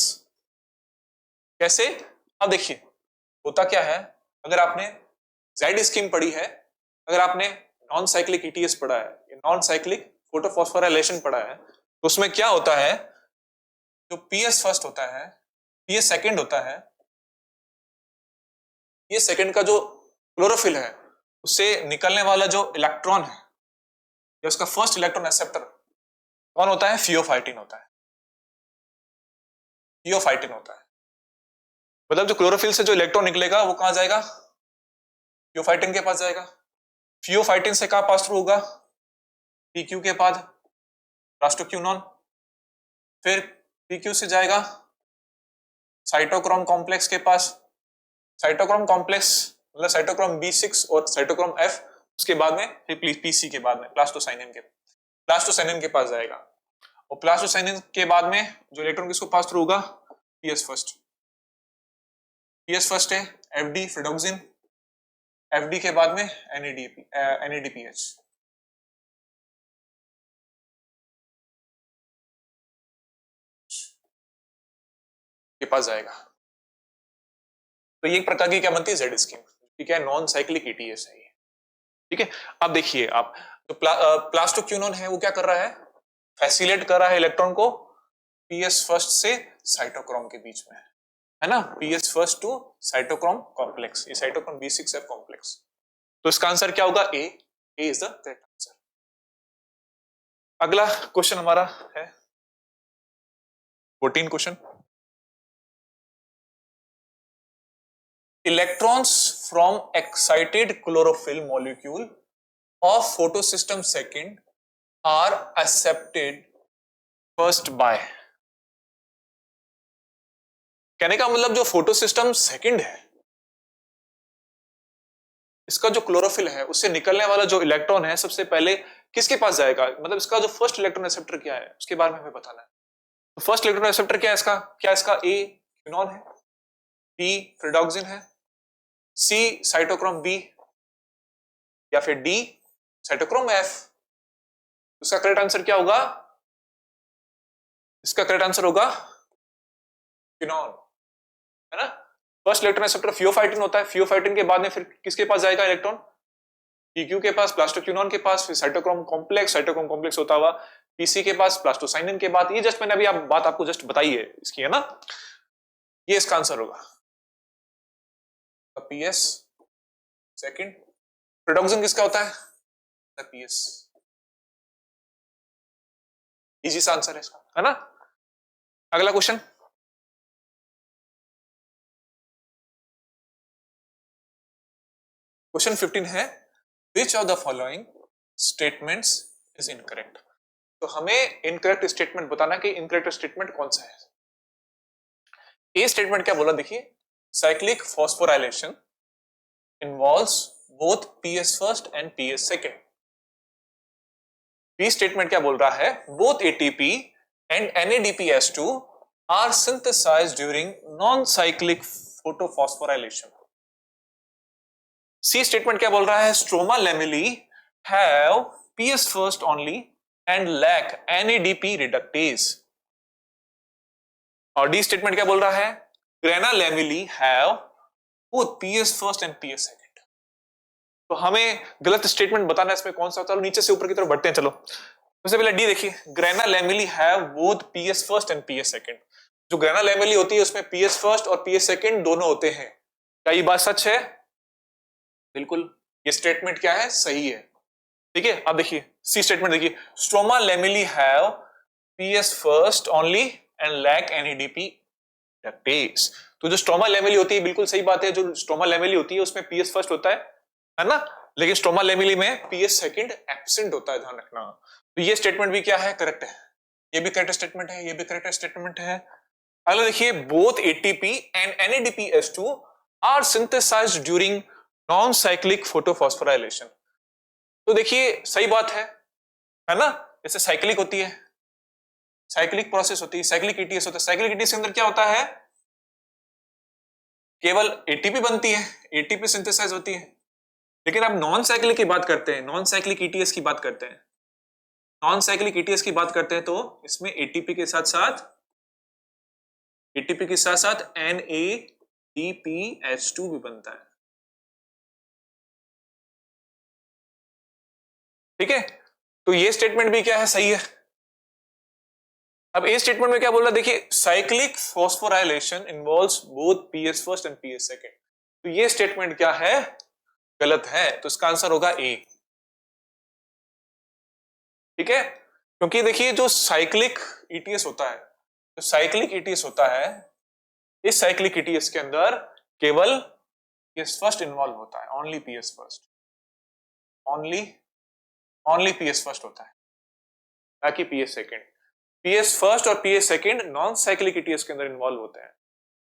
कैसे, अब देखिए होता क्या है, अगर आपने जेड स्कीम पढ़ी है, अगर आपने नॉन साइक्लिक ETS पढ़ा है, नॉन साइक्लिक फोटोफॉस्फोराइलेशन पढ़ा है, तो उसमें क्या होता है, जो PS फर्स्ट होता है, PS सेकंड होता है, ये सेकंड का जो क्लोरोफिल है उससे निकलने वाला जो इलेक्ट्रॉन है या उसका फर्स्ट इलेक्ट्रॉन एक्सेप्टर कौन होता है? फियोफाइटिन होता है। फियोफाइटिन होता है, मतलब जो क्लोरोफिल से जो इलेक्ट्रॉन निकलेगा वो कहां जाएगा? फियोफाइटिन के पास जाएगा। फियोफाइटिन से कहां पास थ्रू होगा? PQ के बाद रास्टोक्यूनॉन, फिर PQ से जाएगा साइटोक्रोम कॉम्प्लेक्स के पास। साइटोक्रोम कॉम्प्लेक्स मतलब साइटोक्रोम B6 और साइटोक्रोम F, उसके बाद में फिर PC के बाद में प्लास्टोसाइनिन के पास जाएगा। और प्लास्टोसाइनिन के बाद में जो इलेक्ट्रॉन किसको पास थ्रू होगा? PS फर्स्ट है FD फ्रिडोक्सिन, FD के बाद में NADPH। के पास जाएगा। तो ये एक प्रकार की क्या बनती है? Z स्कीम, ठीक है, नॉन साइक्लिक ETS है ये, ठीक है। अब देखिए आप, जो प्लास्टोक्यूनोन है वो क्या कर रहा है? फैसिलेट कर रहा है इलेक्ट्रॉन को PS फर्स्ट से साइटोक्रोम के बीच में, है ना, PS first to cytochrome complex, ये साइटोक्रोम B6F कॉम्प्लेक्स। तो इसका आंसर क्या होगा? A is the correct answer. अगला क्वेश्चन हमारा है 14 question. Electrons from excited chlorophyll molecule of photosystem second are accepted first by। कहने का मतलब जो फोटोसिस्टम सेकंड है इसका जो क्लोरोफिल है उससे निकलने वाला जो इलेक्ट्रॉन है सबसे पहले किसके पास जाएगा? मतलब इसका जो फर्स्ट इलेक्ट्रॉन एक्सेप्टर क्या है उसके बारे में हमें बताना है। तो फर्स्ट इलेक्ट्रॉन एक्सेप्टर क्या है इसका? क्या इसका? A क्यूनॉन है, B फ्रिडोक्सिन है, C साइटोक्रोम B, या फिर D साइटोक्रोम F। इसका करेक्ट आंसर क्या होगा? इसका करेक्ट आंसर होगा क्यूनॉन, है ना। फर्स्ट इलेक्ट्रॉन एक्सेप्टर फियोफाइटिन होता है, फियोफाइटिन के बाद में फिर किसके पास जाएगा इलेक्ट्रॉन? PQ के पास, प्लास्टोक्यूनॉन के पास, फिर साइटोक्रोम कॉम्प्लेक्स होता हुआ PC के पास, प्लास्टोसाइनिन के बाद। ये जस्ट मैंने अभी बात आपको जस्ट बताई है इसकी, है ना। ये इसका आंसर होगा PS सेकंड। फ्रिडोक्सिन किसका होता है? PS। इजी सा आंसर है इसका, है ना। अगला क्वेश्चन, क्वेश्चन 15 है which of the following statements is incorrect. तो हमें इनकरेक्ट स्टेटमेंट बताना कि इनकरेक्ट स्टेटमेंट कौन सा है। ए स्टेटमेंट क्या बोला देखिए, cyclic phosphorylation involves both PS first and PS second. B statement क्या बोल रहा है? Both ATP and NADPH2 are synthesized during non cyclic photophosphorylation. C statement क्या बोल रहा है? Stroma lamellae have PS first only and lack NADP reductase. और D statement क्या बोल रहा है? Grana lamellae have both PS first and PS second. तो हमें गलत स्टेटमेंट बताना है इसमें कौन सा होता है। नीचे से ऊपर की तरफ बढ़ते हैं, चलो। सबसे पहले डी देखिए, grana lamellae have both PS first and PS second. जो ग्रेना लैमेली होती है उसमें PS फर्स्ट और PS सेकंड दोनों होते हैं। क्या ये बात सच है? बिल्कुल, ये स्टेटमेंट क्या है? सही है, ठीक है। अब देखिए सी स्टेटमेंट देखिए, stroma lamellae have PS first only and lack NADP reductase. तो जो स्ट्रोमा लैमेली होती है, बिल्कुल सही बात है, जो स्ट्रोमा लैमेली होती है उसमें PS फर्स्ट होता है ना, लेकिन स्ट्रोमा लैमेली में PS सेकंड एब्सेंट होता है, ध्यान रखना। तो ये स्टेटमेंट भी क्या है? करेक्ट है। ये भी करेक्ट स्टेटमेंट है, ये भी करेक्ट स्टेटमेंट है। अगला देखिए, both ATP and NADPH2 are synthesized during non cyclic photophosphorylation. तो देखिए सही बात है ना। जैसे साइक्लिक होती है, साइक्लिक प्रोसेस होती है, साइक्लिक ETS होता है। साइक्लिक ETS के अंदर क्या होता है? केवल ATP बनती है, ATP सिंथेसाइज होती है। लेकिन अब नॉन साइक्लिक की बात करते हैं, नॉन साइक्लिक ETS की बात करते हैं, नॉन साइक्लिक ETS की बात करते हैं, तो इसमें ATP के साथ साथ NADPH2 भी बनता है, ठीक है। तो ये स्टेटमेंट भी क्या है? सही है। अब ए स्टेटमेंट में क्या बोल रहा है, देखिए cyclic phosphorylation involves both PS first and PS second. तो ये स्टेटमेंट क्या है, गलत है, तो इसका आंसर होगा ए। ठीक है, क्योंकि देखिए जो साइक्लिक ईटीएस होता है, जो साइक्लिक ईटीएस होता है, इस साइक्लिक ईटीएस के अंदर केवल पीएस फर्स्ट इन्वॉल्व होता है, only PS first, only PS first होता है, ना कि पीएस सेकंड। पीएस फर्स्ट और PS second non cyclic ETS के अंदर इन्वॉल्व होते हैं।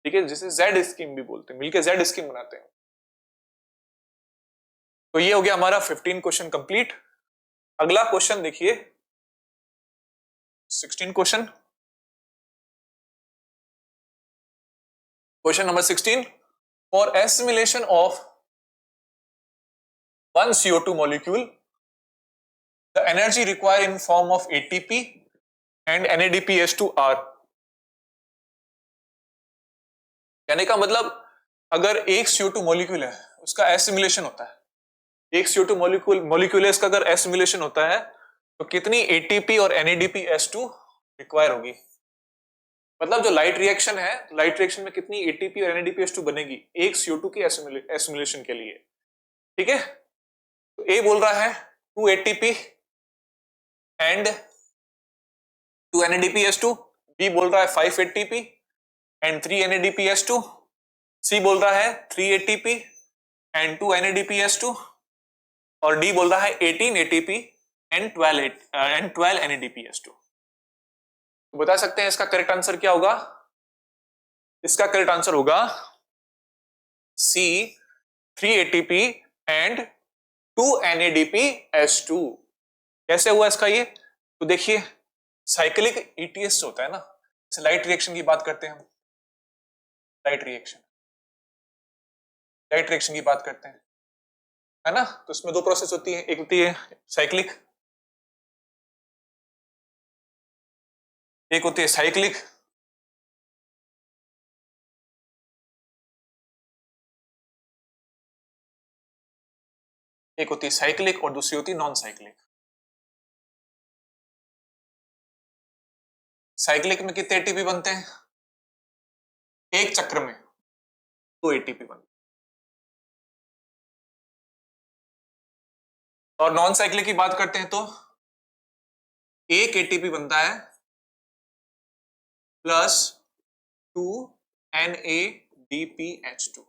ठीक है, जिसे जेड स्कीम भी बोलते हैं, मिलके जेड स्कीम बनाते हैं। तो ये हो गया हमारा 15 क्वेश्चन कंप्लीट। अगला क्वेश्चन देखिए 16 question, question number 16, for assimilation of one CO2 molecule, the energy required in form of ATP and NADPH2R। कहने का मतलब अगर एक CO2 मॉलिक्यूल है उसका एसिमिलेशन होता है, एक CO2 मॉलिक्यूल है इसका अगर एसिमिलेशन होता है तो कितनी ATP और NADPH2 रिक्वायर होगी। मतलब जो लाइट रिएक्शन है, लाइट रिएक्शन में कितनी ATP और NADPH2 बनेगी एक CO2 के एसिमिलेशन के लिए। ठीक है, तो ए बोल रहा है 2 ATP एंड 2 NADPH2, बी बोल रहा है 5 ATP एंड 3 NADPH2, सी बोल रहा है 3 ATP एंड 2 NADPH2 और डी बोल रहा है 18 ATP एंड 12 NADPH2। तो बता सकते हैं इसका करेक्ट आंसर क्या होगा। इसका करेक्ट आंसर होगा सी 3 ATP एंड 2 NADPH2। कैसे हुआ इसका ये, तो देखिए साइक्लिक ईटीएस होता है ना, जैसे लाइट रिएक्शन की बात करते हैं हम, लाइट रिएक्शन की बात करते हैं, है ना, तो इसमें दो प्रोसेस होती है, एक होती है साइक्लिक, एक होती है साइक्लिक, एक होती है साइक्लिक और दूसरी होती है नॉन साइक्लिक। साइक्लिक में कितने एटीपी बनते हैं, एक चक्र में 2 एटीपी बनते हैं, और नॉन साइक्लिक की बात करते हैं तो एक एटीपी बनता है प्लस 2 NADPH2।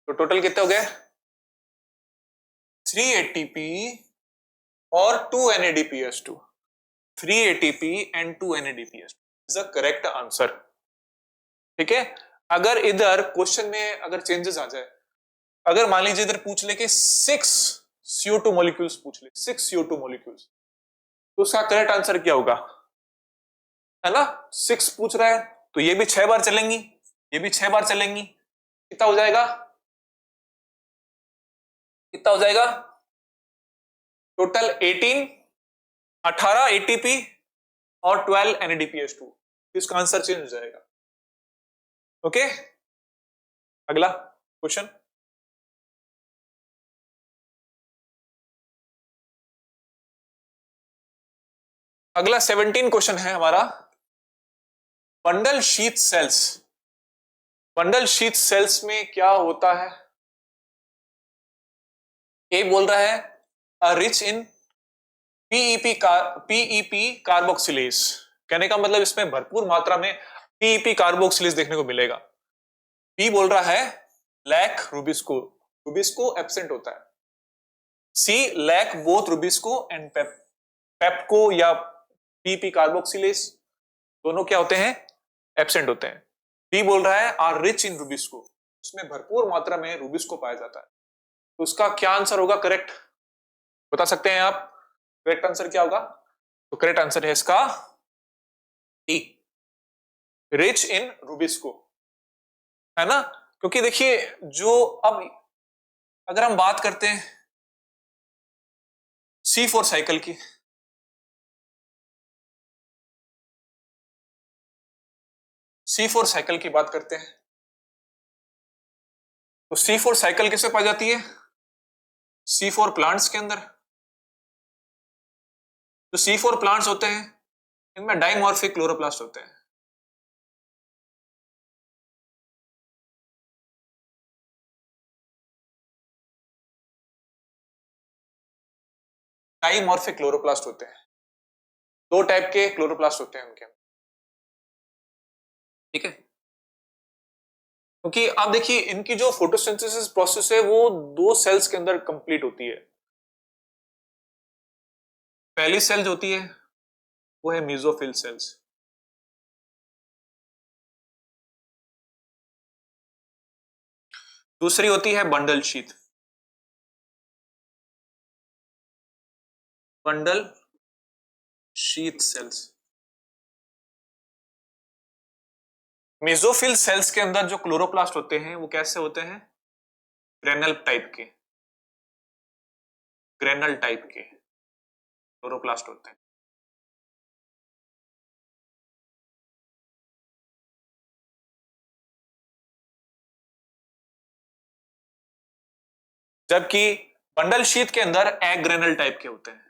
तो टोटल कितने हो गए, 3 ATP और 2 NADPH2, 3 ATP and 2 NADPH2 is the correct answer. ठीक है, अगर इधर क्वेश्चन में अगर चेंजेस आ जाए, अगर मान लीजिए इधर पूछ ले कि 6 CO2 मॉलिक्यूल्स पूछ ले, 6 CO2 मॉलिक्यूल्स, तो उसका करेक्ट आंसर क्या होगा, है ना, 6 पूछ रहा है तो ये भी 6 बार चलेंगी, ये भी 6 बार चलेंगी, कितना हो जाएगा, कितना हो जाएगा टोटल 18 ATP और 12 NADPH2, इसका आंसर चेंज हो जाएगा। ओके, अगला क्वेश्चन, अगला 17 क्वेश्चन है हमारा, bundle sheath sales, bundle sheath sales में क्या होता है। ए बोल रहा है रिच इन पीईपी कार्बोक्सिलेज, कहने का मतलब इसमें भरपूर मात्रा में पीईपी कार्बोक्सिलेज देखने को मिलेगा। बी बोल रहा है लैक रुबिस्को, रुबिस्को एब्सेंट होता है। सी lack both Rubisco and PEPCO या पीईपी कार्बोक्सिलेज, दोनों क्या होते हैं, एब्सेंट होते हैं। डी बोल रहा है आर रिच इन रुबिस्को, उसमें भरपूर मात्रा में रुबिस्को पाया जाता है। तो उसका क्या आंसर होगा करेक्ट, बता सकते हैं आप करेक्ट आंसर क्या होगा। तो करेक्ट आंसर है इसका डी, रिच इन रुबिस्को, है ना, क्योंकि देखिए जो अब अगर हम बात करते हैं C4 साइकिल की, C4 साइकिल की बात करते हैं तो C4 साइकिल किससे पाई जाती है, C4 प्लांट्स के अंदर, जो C4 प्लांट्स होते हैं इनमें डाइमॉर्फिक क्लोरोप्लास्ट होते हैं। डाइमॉर्फिक क्लोरोप्लास्ट होते हैं, दो टाइप के क्लोरोप्लास्ट होते हैं उनके, ठीक है। क्योंकि आप देखिए इनकी जो फोटोसिंथेसिस प्रोसेस है वो दो सेल्स के अंदर कंप्लीट होती है। पहली सेल जो होती है वो है मेसोफिल सेल्स, दूसरी होती है bundle sheath, bundle sheath sales. Mesophyll cells के अंदर जो क्लोरोप्लास्ट होते हैं वो कैसे होते हैं, ग्रेनल टाइप के, ग्रेनल टाइप के क्लोरोप्लास्ट होते हैं। जबकि बंडल शीथ के अंदर एग ग्रेनल टाइप के होते हैं।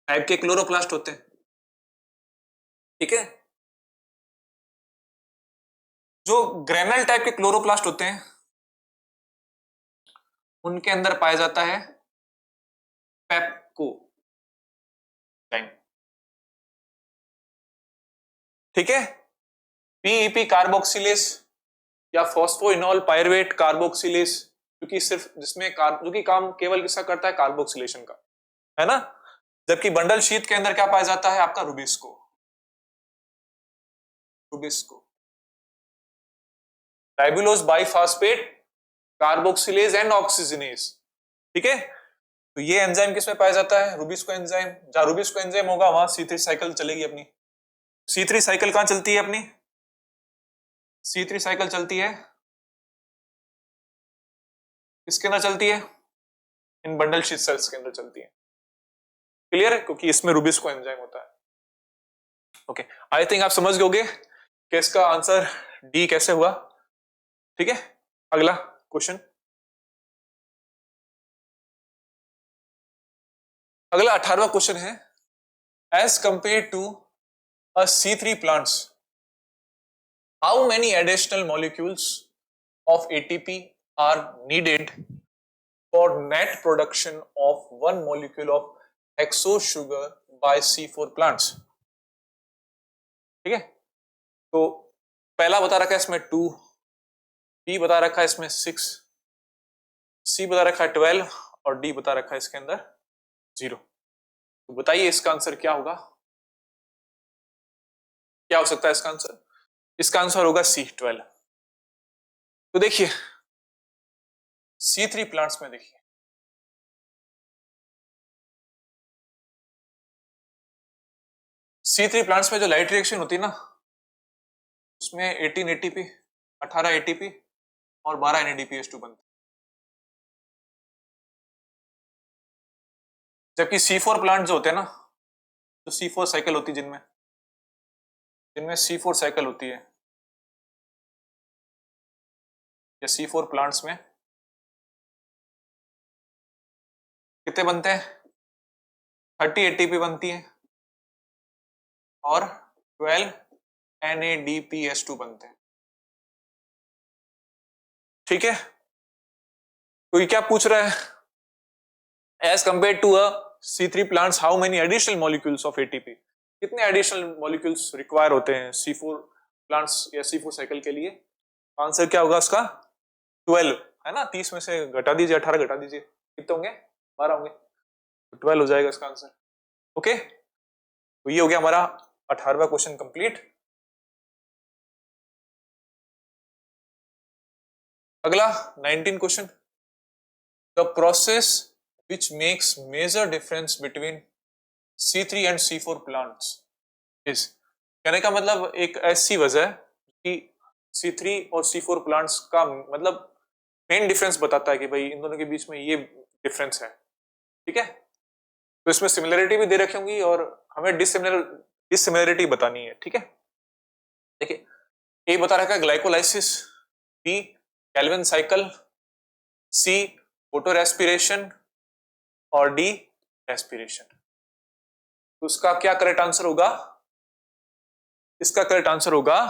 टाइप के क्लोरोप्लास्ट होते हैं, ठीक है। जो ग्रेनल टाइप के क्लोरोप्लास्ट होते हैं उनके अंदर पाया जाता है पेप्को, ठीक है। पीईपी कार्बोक्सिलेस या फॉस्फोइनॉल पायरुवेट कार्बोक्सिलेस, क्योंकि सिर्फ जिसमें जो कि काम केवल किसका करता है, कार्बोक्सिलेशन का, है ना। जबकि बंडल शीथ के अंदर क्या पाया जाता है आपका, Rubisco, Rubisco, राइबोलोज biphosphate carboxylase and oxygenase, ठीक है। तो ये एंजाइम किसमें पाया जाता है, रुबिस्को एंजाइम। जहां रुबिस्को एंजाइम होगा वहां C3 साइकिल चलेगी अपनी। C3 साइकिल कहां चलती है अपनी, C3 साइकिल चलती है किसके अंदर चलती है, इन बंडल शीथ सेल्स के अंदर चलती है। क्लियर है, क्योंकि इसमें रुबिस्को एंजाइम होता है। ओके, आई थिंक आप समझ गए कि इसका आंसर डी कैसे हुआ, ठीक है। अगला क्वेश्चन, अगला 18वां क्वेश्चन है, as compare to a C3 plants, how many additional molecules of ATP are needed for net production of one molecule of hexose sugar by C4 plants, ठीक है। तो पहला बता रखा है इसमें 2, B बता रखा है इसमें 6, C बता रखा है 12 और D बता रखा है इसके अंदर 0। तो बताइए इसका आंसर क्या होगा, क्या हो सकता है इसका आंसर, इसका आंसर होगा C12। तो देखिए C3 प्लांट्स में देखिए C3 प्लांट्स में जो लाइट रिएक्शन होती है ना उसमें 18 ATP, 18 ATP और 12 NADPH2 बनते हैं। जबकि C4 प्लांट जो होते हैं ना, जो C4 साइकिल होती है जिनमें जिनमें C4 साइकिल होती है, या C4 प्लांट्स में कितने बनते हैं, 30 ATP बनती है और 12 NADPH2 बनते हैं, ठीक है। तो ये क्या पूछ रहा है, as compare to a C3 plants how many additional molecules of ATP, कितने एडिशनल मॉलिक्यूल्स रिक्वायर होते हैं C4 प्लांट्स या C4 साइकिल के लिए। आंसर क्या होगा उसका, 12, है ना। 30 में से घटा दीजिए, 18 घटा दीजिए, कितने होंगे, 12 होंगे, तो 12 हो जाएगा इसका आंसर। ओके, तो ये हो गया हमारा 18वां क्वेश्चन कंप्लीट। अगला 19 question, the process which makes major difference between C3 and C4 plants is, कहने का मतलब एक ऐसी वजह है कि C3 और C4 प्लांट्स का मतलब मेन डिफरेंस बताता है कि भाई इन दोनों के बीच में ये डिफरेंस है, ठीक है। तो इसमें सिमिलरिटी भी दे रखी होंगी और हमें डिससिमिलरिटी बतानी है, ठीक है। देखिए ए बता रखा है ग्लाइकोलाइसिस, बी कैल्विन साइकिल, सी फोटो रेस्पिरेशन और डी रेस्पिरेशन। तो उसका क्या करेक्ट आंसर होगा? इसका करेक्ट आंसर होगा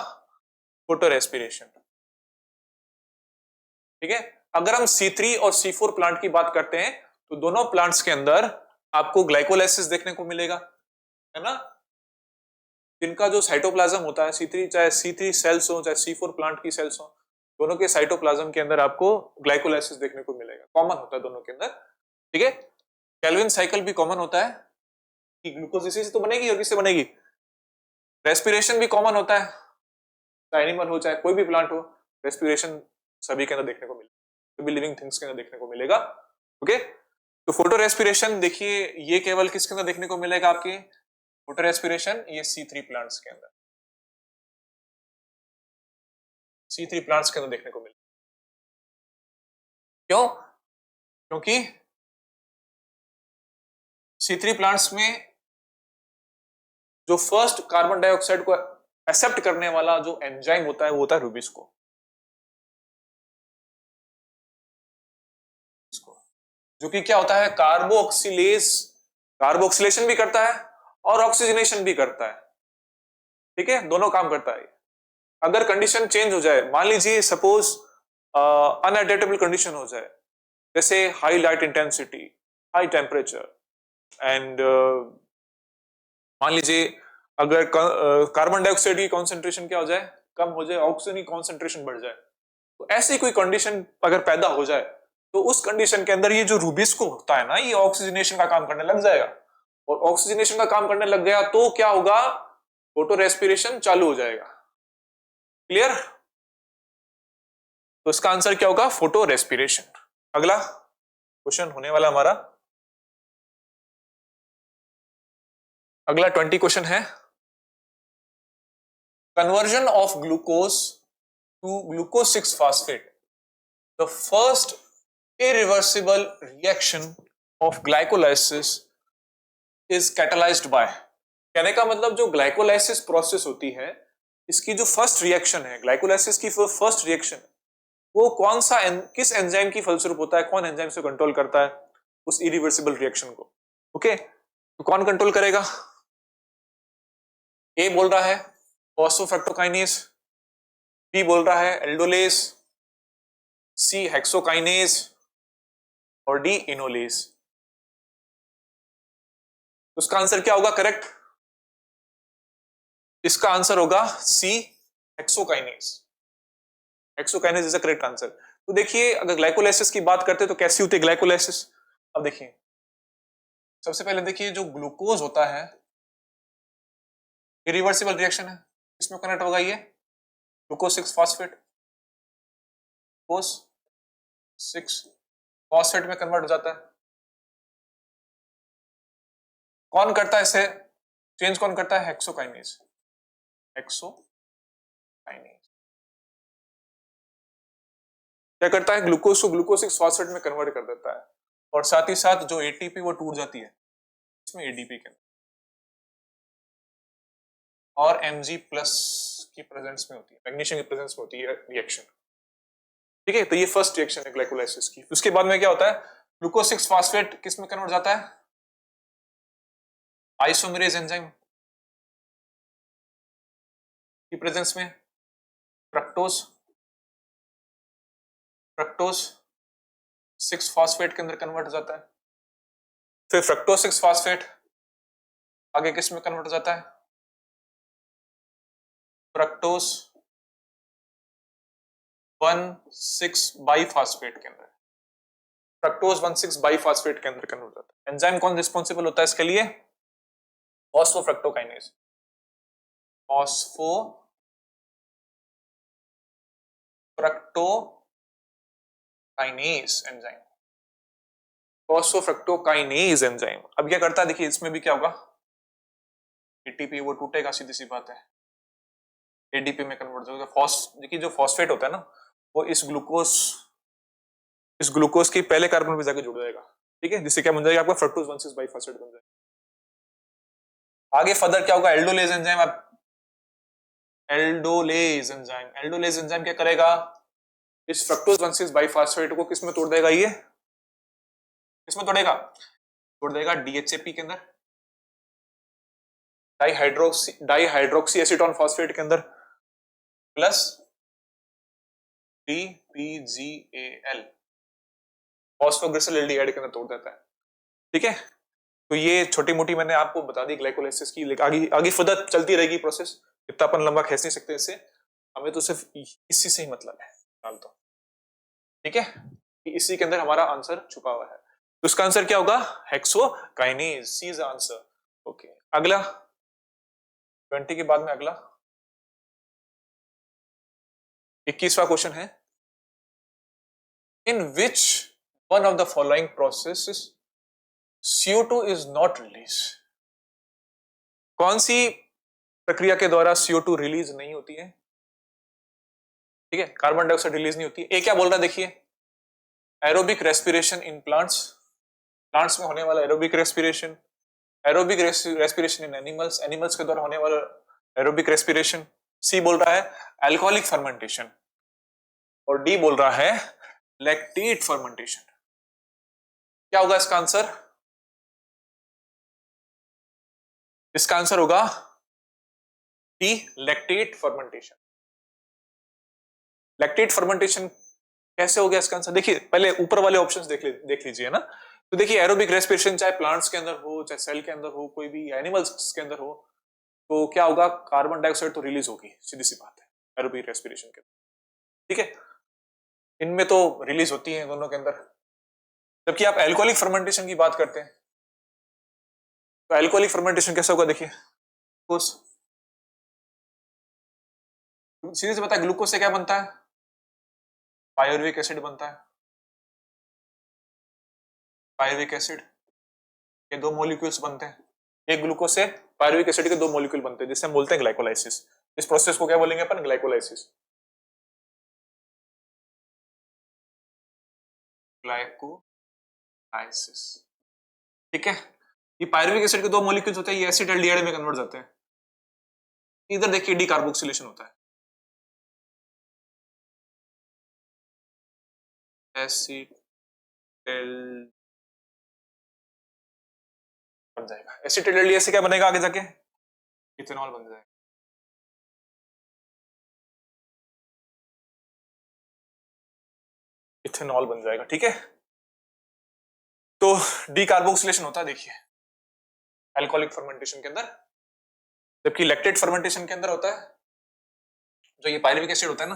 फोटो रेस्पिरेशन। ठीक है, अगर हम C3 और C4 प्लांट की बात करते हैं तो दोनों प्लांट्स के अंदर आपको ग्लाइकोलाइसिस देखने को मिलेगा, है ना। जिनका जो साइटोप्लाज्म होता है C3, चाहे C3 सेल्स हो चाहे C4 प्लांट की सेल्स हो, दोनों के साइटोप्लाज्म के अंदर आपको ग्लाइकोलाइसिस देखने को मिलेगा, कॉमन होता है दोनों के अंदर। ठीक है, केल्विन साइकिल भी कॉमन होता है कि ग्लूकोज इसी से तो बनेगी और किससे बनेगी? रेस्पिरेशन भी कॉमन होता है, चाहे एनिमल हो चाहे कोई भी प्लांट हो, रेस्पिरेशन सभी के अंदर देखने को मिलेगा, सभी लिविंग थिंग्स के अंदर देखने को मिलेगा। ओके, तो फोटो रेस्पिरेशन देखिए ये केवल किसके अंदर देखने को मिलेगा? आपके फोटो रेस्पिरेशन ये C3 प्लांट्स के अंदर, C3 प्लांट्स के अंदर देखने को मिलेगा। क्यों? क्योंकि C3 प्लांट्स में जो फर्स्ट कार्बन डाइऑक्साइड को एक्सेप्ट करने वाला जो एंजाइम होता है वो होता है रूबिस्को। जो कि क्या होता है? कार्बोक्सिलेशन भी करता है और ऑक्सीजनेशन भी करता है। ठीक है, दोनों काम करता है। अगर कंडीशन चेंज हो जाए, मान लीजिए सपोज अनएडेप्टेबल कंडीशन हो जाए, जैसे high light intensity, high temperature and मान लीजिए अगर कार्बन डाइऑक्साइड की कॉन्सेंट्रेशन क्या हो जाए? कम हो जाए, ऑक्सीजन की कॉन्सेंट्रेशन बढ़ जाए, तो ऐसी कोई कंडीशन अगर पैदा हो जाए तो उस कंडीशन के अंदर ये जो रूबिस्को होता है ना, ये ऑक्सीजनेशन का काम करने लग जाएगा, और ऑक्सीजनेशन का काम करने लग गया तो क्या होगा? फोटो रेस्पिरेशन चालू हो जाएगा। क्लियर? तो इसका आंसर क्या होगा? Photo respiration. अगला क्वेश्चन होने वाला हमारा, अगला 20 क्वेश्चन है, conversion of glucose to glucose 6 phosphate, the first irreversible reaction of glycolysis is catalyzed by। कहने का मतलब जो ग्लाइकोलाइसिस प्रोसेस होती है, इसकी जो फर्स्ट रिएक्शन है, ग्लाइकोलाइसिस की फर्स्ट रिएक्शन, वो कौन सा किस एंजाइम की फलस्वरूप होता है? कौन एंजाइम से कंट्रोल करता है उस इरिवर्सिबल रिएक्शन को? ओके, तो कौन कंट्रोल करेगा? ए बोल रहा है फॉस्फोफ्रक्टोकाइनेज, बी बोल रहा है एल्डोलेज, सी हेक्सोकाइनेज और डी इनोलेज। उसका आंसर क्या होगा करेक्ट? इसका आंसर होगा C hexokinase. Hexokinase is a correct answer. तो देखिए अगर ग्लाइकोलाइसिस की बात करते हैं तो कैसी होती है ग्लाइकोलाइसिस? अब देखिए सबसे पहले देखिए जो ग्लूकोज होता है इरिवर्सिबल रिएक्शन है, इसमें कनेक्ट होगा ये ग्लूकोज 6 फास्फेट, ग्लूकोज 6 फॉस्फेट में कन्वर्ट हो जाता है। कौन करता है इसे चेंज? कौन करता है? हेक्सोकाइनेज। हेक्सोकाइनेज क्या करता है? ग्लूकोज को ग्लूकोज 6 फॉस्फेट में कन्वर्ट कर देता है, और साथ ही साथ जो एटीपी वो टूट जाती है इसमें एडीपी के, और Mg प्लस की प्रेजेंस में होती है, मैग्नीशियम की प्रेजेंस में होती है रिएक्शन। ठीक है, तो ये फर्स्ट रिएक्शन है ग्लाइकोलाइसिस की। उसके बाद में क्या होता है? ग्लूकोज 6 फॉस्फेट किस में कन्वर्ट जाता है? आइसोमेरेज एंजाइम की प्रेजेंस में फ्रक्टोज, फ्रक्टोज 6 फॉस्फेट के अंदर कन्वर्ट हो जाता है। फिर फ्रक्टोज 6 फॉस्फेट आगे किस में कन्वर्ट हो जाता है? फ्रक्टोज 1,6 बाईफॉस्फेट के अंदर, फ्रक्टोज 1,6 बाईफॉस्फेट के अंदर कन्वर्ट हो जाता है। एंजाइम कौन रिस्पॉन्सिबल होता है इसके लिए? फॉस्फोफ्रक्टोकाइनेज। फॉस्फोफ्रक्टोकाइनेज एंजाइम, फॉस्फोफ्रक्टोकाइनेज एंजाइम। अब क्या करता है देखिए इसमें भी क्या होगा? एटीपी वो टूटेगा, सीधी सी बात है, एडीपी में कन्वर्ट हो जाएगा। देखिए जो फॉस्फेट होता है ना, वो इस ग्लूकोज की पहले कार्बन पे जाके जुड़ जाएगा। ठीक है, जिससे क्या बन जाएगा? आपका फ्रक्टोज 1,6 बाईफॉस्फेट बन जाएगा। आगे फर्दर क्या होगा? Aldolase enzyme. एल्डोलेज एंजाइम क्या करेगा? इस फ्रक्टोज 1,6 बाईफॉस्फेट को किस में तोड़ देगा? ये इसमें तोड़ेगा, तोड़ देगा DHAP के अंदर, डाई हाइड्रोक्सी एसीटोन फॉस्फेट के अंदर प्लस DPGAL फॉस्फोग्लिसरॉल एल्डिहाइड के अंदर तोड़ देता है। ठीक है, तो ये छोटी मोटी मैंने आपको बता दी ग्लाइकोलाइसिस की, लेकिन आगे आगे फर्दर चलती रहेगी प्रोसेस, इतना अपन लंबा खींच नहीं सकते इससे, हमें तो सिर्फ इसी से ही मतलब है फिलहाल तो। ठीक है, इसी के अंदर हमारा आंसर छुपा हुआ है, तो इसका आंसर क्या होगा, hexokinase, C is answer. Okay, अगला 20 के बाद में अगला 21वां क्वेश्चन है, in which one of the following processes CO2 is not release. कौन सी प्रक्रिया के द्वारा CO2 रिलीज नहीं होती है। ठीक है, कार्बन डाइऑक्साइड रिलीज नहीं होती है। ए क्या बोल रहा है देखिए, aerobic respiration in plants, plants में होने वाला aerobic respiration, aerobic respiration in animals, animals के द्वारा होने वाला एरोबिक रेस्पिरेशन। सी बोल रहा है अल्कोहलिक फर्मेंटेशन, और डी बोल रहा है लैक्टेट फर्मेंटेशन। क्या होगा इसका आंसर, इसका आंसर होगा D, lactate fermentation. Lactate fermentation कैसे हो गया इसका आंसर, देखिए पहले ऊपर वाले ऑप्शंस देख लीजिए ना। तो देखिए एरोबिक रेस्पिरेशन चाहे प्लांट्स के अंदर हो, चाहे सेल के अंदर हो, कोई भी एनिमल्स के अंदर हो, तो क्या होगा, कार्बन डाइऑक्साइड तो रिलीज होगी, सीधी सी बात है एरोबिक रेस्पिरेशन के अंदर। ठीक है, इनमें तो रिलीज होती है दोनों के अंदर। जबकि आप एल्कोहलिक फर्मेंटेशन की बात करते हैं, तो एल्कोहलिक फर्मेंटेशन कैसे होगा, देखिए सीधे से पता है ग्लूकोज से क्या बनता है, पायरुविक एसिड बनता है। पायरुविक एसिड के दो मॉलिक्यूल्स बनते हैं, एक ग्लूकोज से पायरुविक एसिड के दो मॉलिक्यूल बनते हैं, जिससे हम बोलते हैं ग्लाइकोलाइसिस। इस प्रोसेस को क्या बोलेंगे अपन, ग्लाइकोलाइसिस। ग्लाइकोलाइसिस। ठीक है, ये पायरुविक एसिड के दो मॉलिक्यूल्स होते हैं, ये एसिड एल्डिहाइड में कन्वर्ट जाते हैं। इधर देखिए डी कार्बोक्सिलेशन होता है, एसिड बन जाएगा। एसिटेट एल्डिहाइड से क्या बनेगा आगे जाके, इथेनॉल बन जाएगा। इथेनॉल बन जाएगा। ठीक है, तो डीकार्बोक्सिलेशन होता है देखिए अल्कोहलिक फर्मेंटेशन के अंदर, जबकि लैक्टेट फर्मेंटेशन के अंदर होता है जो ये पायरुविक एसिड होता है ना,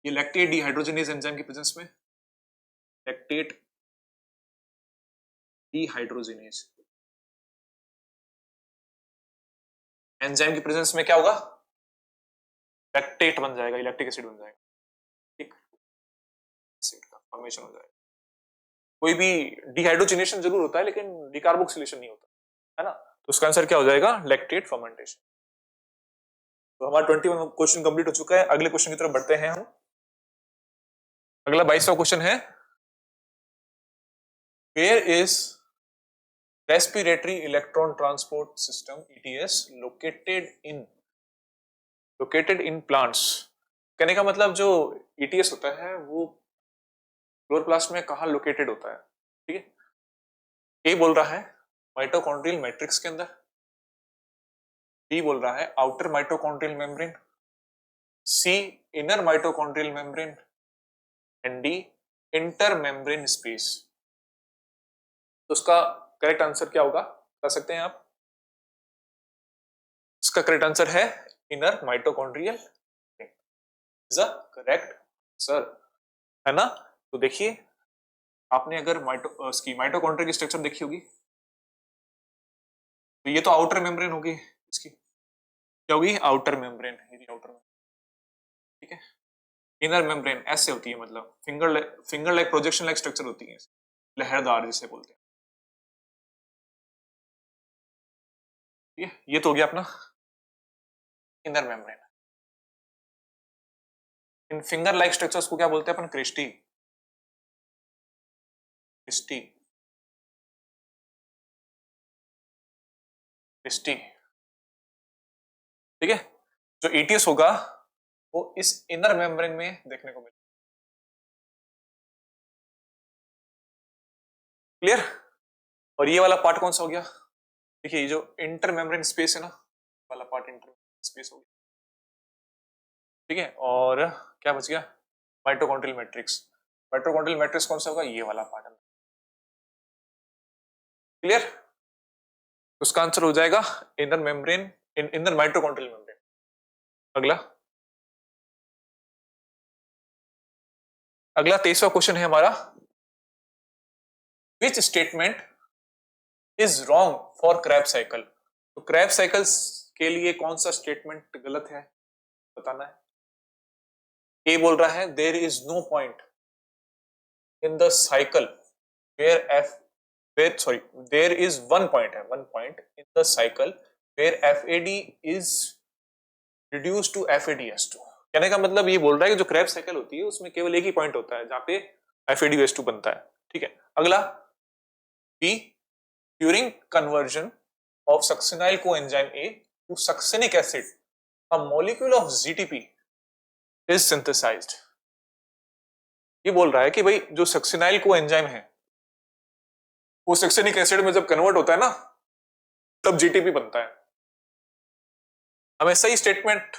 ये लैक्टेट डिहाइड्रोजनेज एंजाइम की प्रेजेंस में, लैक्टेट डिहाइड्रोजनेज एंजाइम की प्रेजेंस में क्या होगा, लैक्टेट बन जाएगा, लैक्टिक एसिड बन जाएगा। ठीक, एसिड का फॉर्मेशन हो जाएगा। कोई भी डिहाइड्रोजनेशन जरूर होता है लेकिन डिकार्बोक्सिलेशन नहीं होता है ना, तो उसका आंसर क्या हो जाएगा, लैक्टेट फर्मेंटेशन। तो हमारा 21 क्वेश्चन कंप्लीट हो चुका है। अगले क्वेश्चन की तरफ बढ़ते हैं हम। अगला 22वां क्वेश्चन है, where is respiratory electron transport system ETS located in plants. कहने का मतलब जो ETS होता है वो क्लोरोप्लास्ट में कहाँ लोकेटेड होता है। ठीक है, ए बोल रहा है माइटोकॉन्ड्रियल मैट्रिक्स के अंदर, बी बोल रहा है outer mitochondrial membrane, C inner mitochondrial membrane, and D inter membrane space. तो उसका करेक्ट आंसर क्या होगा, बता सकते हैं आप। इसका करेक्ट आंसर है inner mitochondrial is a correct answer, है ना। तो देखिए आपने अगर माइटोकॉन्ड्रिया की स्ट्रक्चर देखी होगी, तो ये तो आउटर मेम्ब्रेन होगी, इसकी क्या होगी, आउटर मेम्ब्रेन, ये आउटर मेम्ब्रेन। ठीक है, इनर मेम्ब्रेन ऐसे होती है, मतलब finger like projection like structure होती है, लहरदार जिसे बोलते हैं। ये तो हो गया अपना inner membrane. In finger like structures को क्या बोलते हैं अपन, क्रिस्टी। Christie, Christie. ठीक है, जो ETS होगा वो इस इनर मेम्ब्रेन में देखने को मिलेगा। क्लियर? और ये वाला पार्ट कौन सा हो गया? देखिए ये जो इंटर मेम्ब्रेन स्पेस है ना, वाला पार्ट इंटर स्पेस हो गया, ठीक है। और क्या बच गया? Mitochondrial matrix. माइटोकॉन्ड्रियल मैट्रिक्स कौन सा होगा? ये वाला पार्ट। क्लियर? उसका आंसर हो जाएगा inner membrane, inner mitochondrial membrane. अगला 23वां क्वेश्चन है हमारा, which statement is wrong for Krebs cycle? तो क्रैब साइकिल्स के लिए कौन सा स्टेटमेंट गलत है बताना है। ए बोल रहा है there is no point in the cycle where F where sorry there is one point है, one point in the cycle where FAD is reduce to एफएडीएस2। कहने का मतलब ये बोल रहा है कि जो क्रैब साइकिल होती है उसमें केवल एक ही पॉइंट होता है जहां पे एफएडीएस2 बनता है, ठीक है। अगला B, during conversion of succinyl coenzyme A to succinic acid, a molecule of ZTP is synthesized। ये बोल रहा है कि भाई जो सक्सिनाइल को एंजाइम है वो सक्सिनिक एसिड में जब कन्वर्ट होता है ना तब जीटीपी बनता है। हमें सही स्टेटमेंट